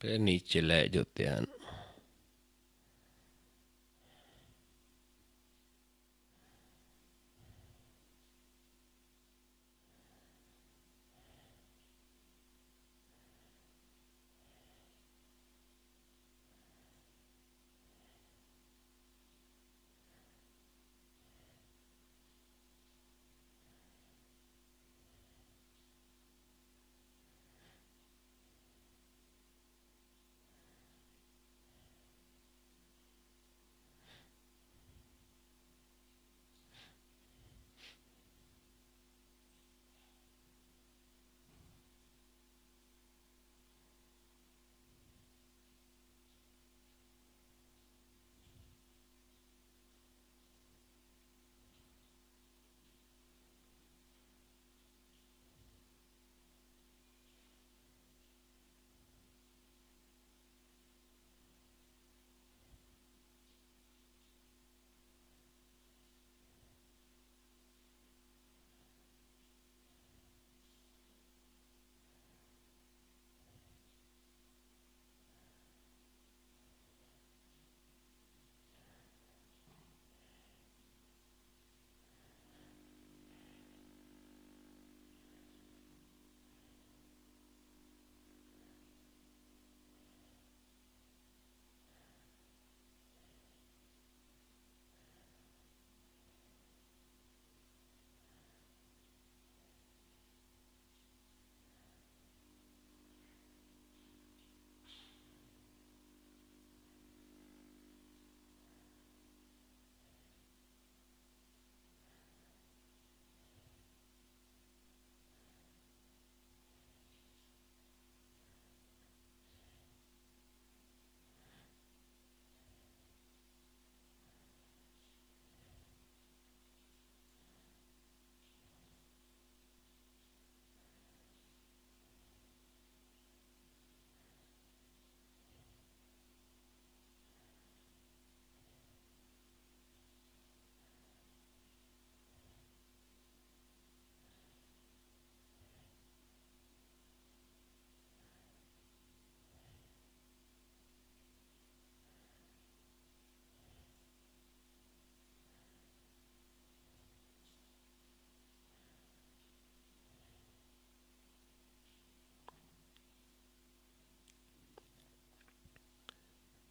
फिर नीचे ले जाओ ध्यान।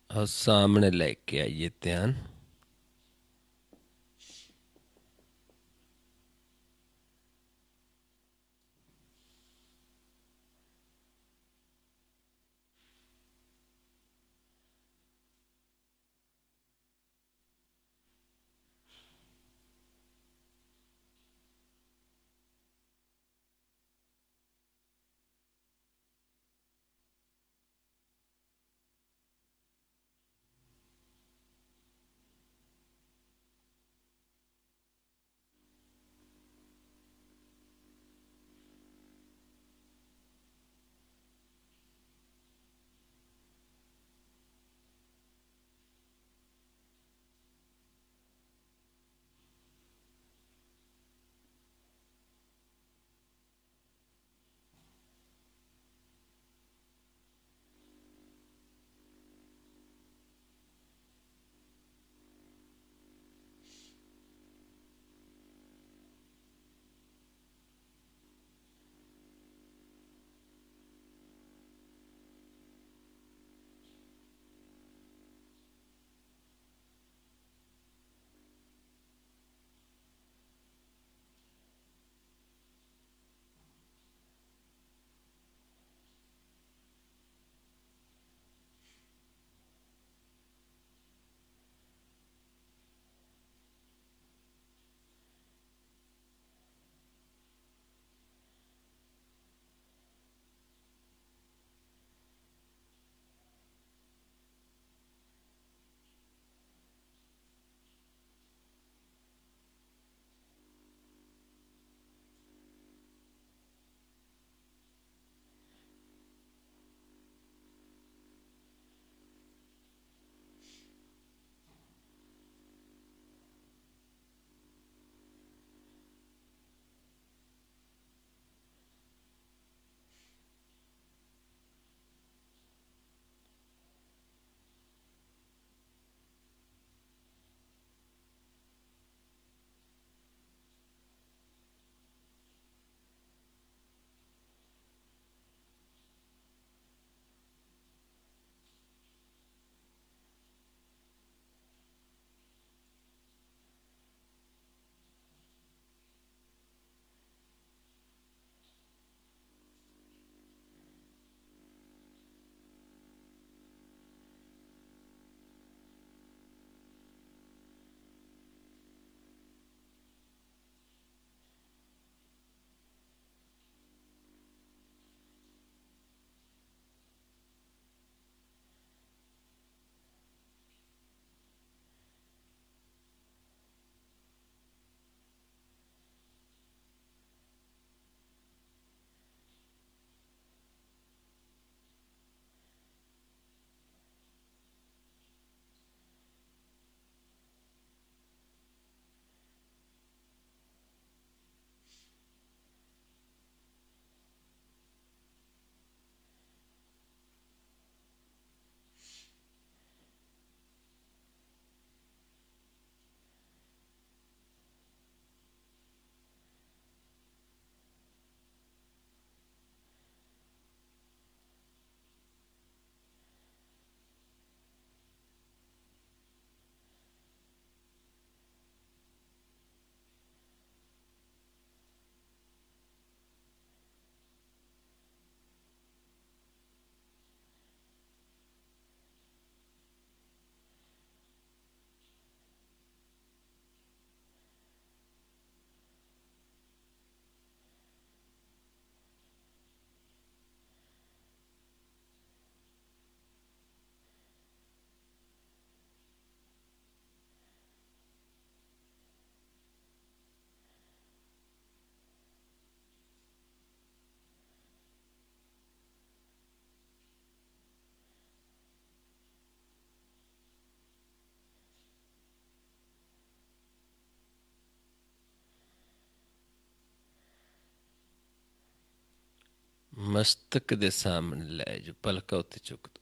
और सामने लेके आइए ध्यान। ਮਸਤਕ ਦੇ ਸਾਹਮਣੇ ਲੈ ਜੋ, ਪਲਕਾਂ ਉੱਤੇ ਚੁੱਕ ਦੋ।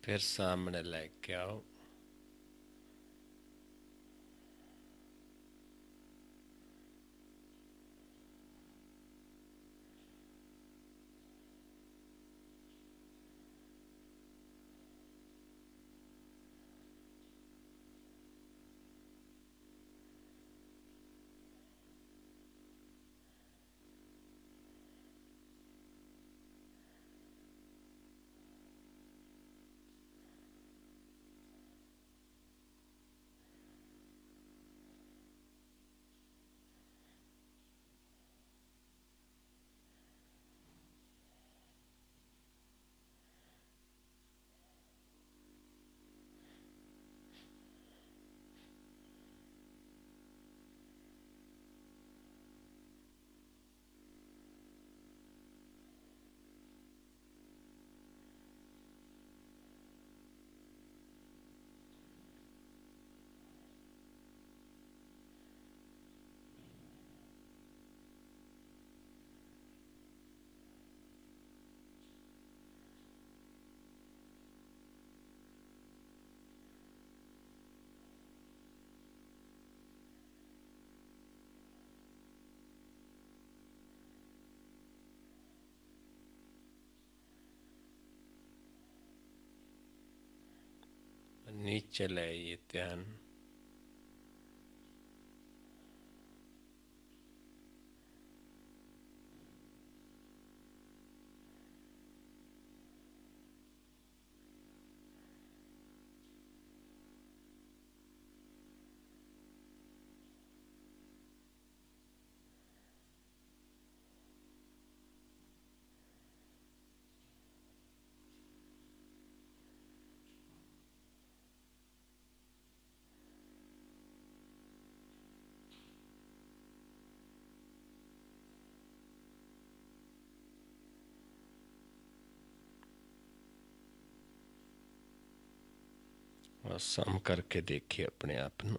फिर सामने लेके आओ। नीचे ले आइए ध्यान। और सम करके देखिए अपने आप ਨੂੰ।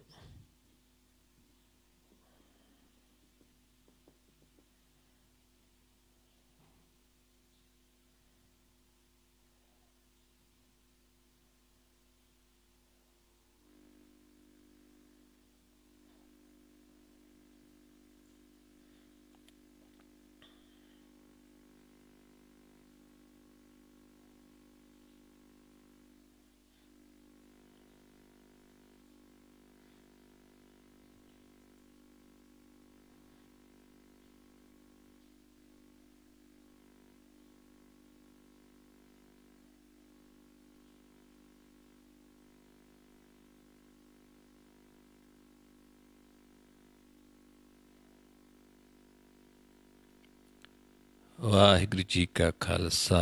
ਵਾਹਿਗੁਰੂ ਜੀ ਕਾ ਖਾਲਸਾ,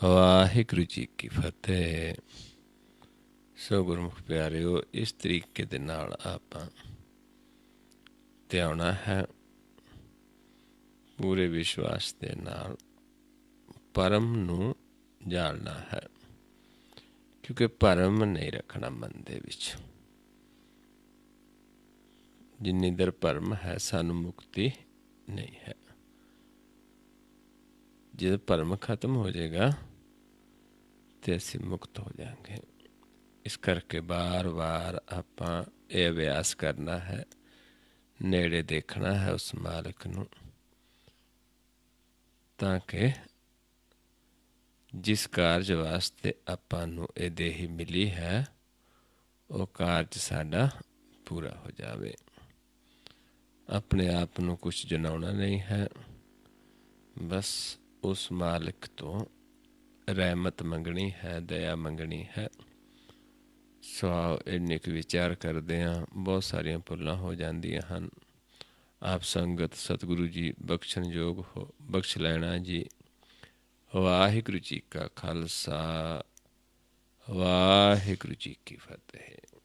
ਵਾਹਿਗੁਰੂ ਜੀ ਕੀ ਫਤਿਹ। ਸੋ ਗੁਰਮੁਖ ਪਿਆਰਿਓ, ਇਸ ਤਰੀਕੇ ਦੇ ਨਾਲ ਆਪਾਂ ਧਿਆਉਣਾ ਹੈ, ਪੂਰੇ ਵਿਸ਼ਵਾਸ ਦੇ ਨਾਲ ਭਰਮ ਨੂੰ ਜਾਣਨਾ ਹੈ, ਕਿਉਂਕਿ ਭਰਮ ਨਹੀਂ ਰੱਖਣਾ ਮਨ ਦੇ ਵਿੱਚ। ਜਿੰਨੀ ਦੇਰ ਭਰਮ ਹੈ, ਸਾਨੂੰ ਮੁਕਤੀ ਨਹੀਂ ਹੈ। ਜਦੋਂ ਭਰਮ ਖਤਮ ਹੋ ਜਾਏਗਾ ਤੇ ਅਸੀਂ ਮੁਕਤ ਹੋ ਜਾਵਾਂਗੇ। ਇਸ ਕਰਕੇ ਵਾਰ-ਵਾਰ ਆਪਾਂ ਇਹ ਅਭਿਆਸ ਕਰਨਾ ਹੈ, ਨੇੜੇ ਦੇਖਣਾ ਹੈ ਉਸ ਮਾਲਕ ਨੂੰ, ਤਾਂ ਕਿ ਜਿਸ ਕਾਰਜ ਵਾਸਤੇ ਆਪਾਂ ਨੂੰ ਇਹ ਦੇਹੀ ਮਿਲੀ ਹੈ, ਉਹ ਕਾਰਜ ਸਾਡਾ ਪੂਰਾ ਹੋ ਜਾਵੇ। ਆਪਣੇ ਆਪ ਨੂੰ ਕੁਛ ਜਨਾਉਣਾ ਨਹੀਂ ਹੈ, ਬਸ ਉਸ ਮਾਲਿਕ ਤੋਂ ਰਹਿਮਤ ਮੰਗਣੀ ਹੈ, ਦਇਆ ਮੰਗਣੀ ਹੈ। ਸੋ ਇੰਨੇ ਕੁ ਵਿਚਾਰ ਕਰਦੇ ਹਾਂ, ਬਹੁਤ ਸਾਰੀਆਂ ਭੁੱਲਾਂ ਹੋ ਜਾਂਦੀਆਂ ਹਨ। ਆਪ ਸੰਗਤ ਸਤਿਗੁਰੂ ਜੀ ਬਖਸ਼ਣ ਯੋਗ ਹੋ, ਬਖਸ਼ ਲੈਣਾ ਜੀ। ਵਾਹਿਗੁਰੂ ਜੀ ਕਾ ਖਾਲਸਾ, ਵਾਹਿਗੁਰੂ ਜੀ ਕੀ ਫਤਿਹ।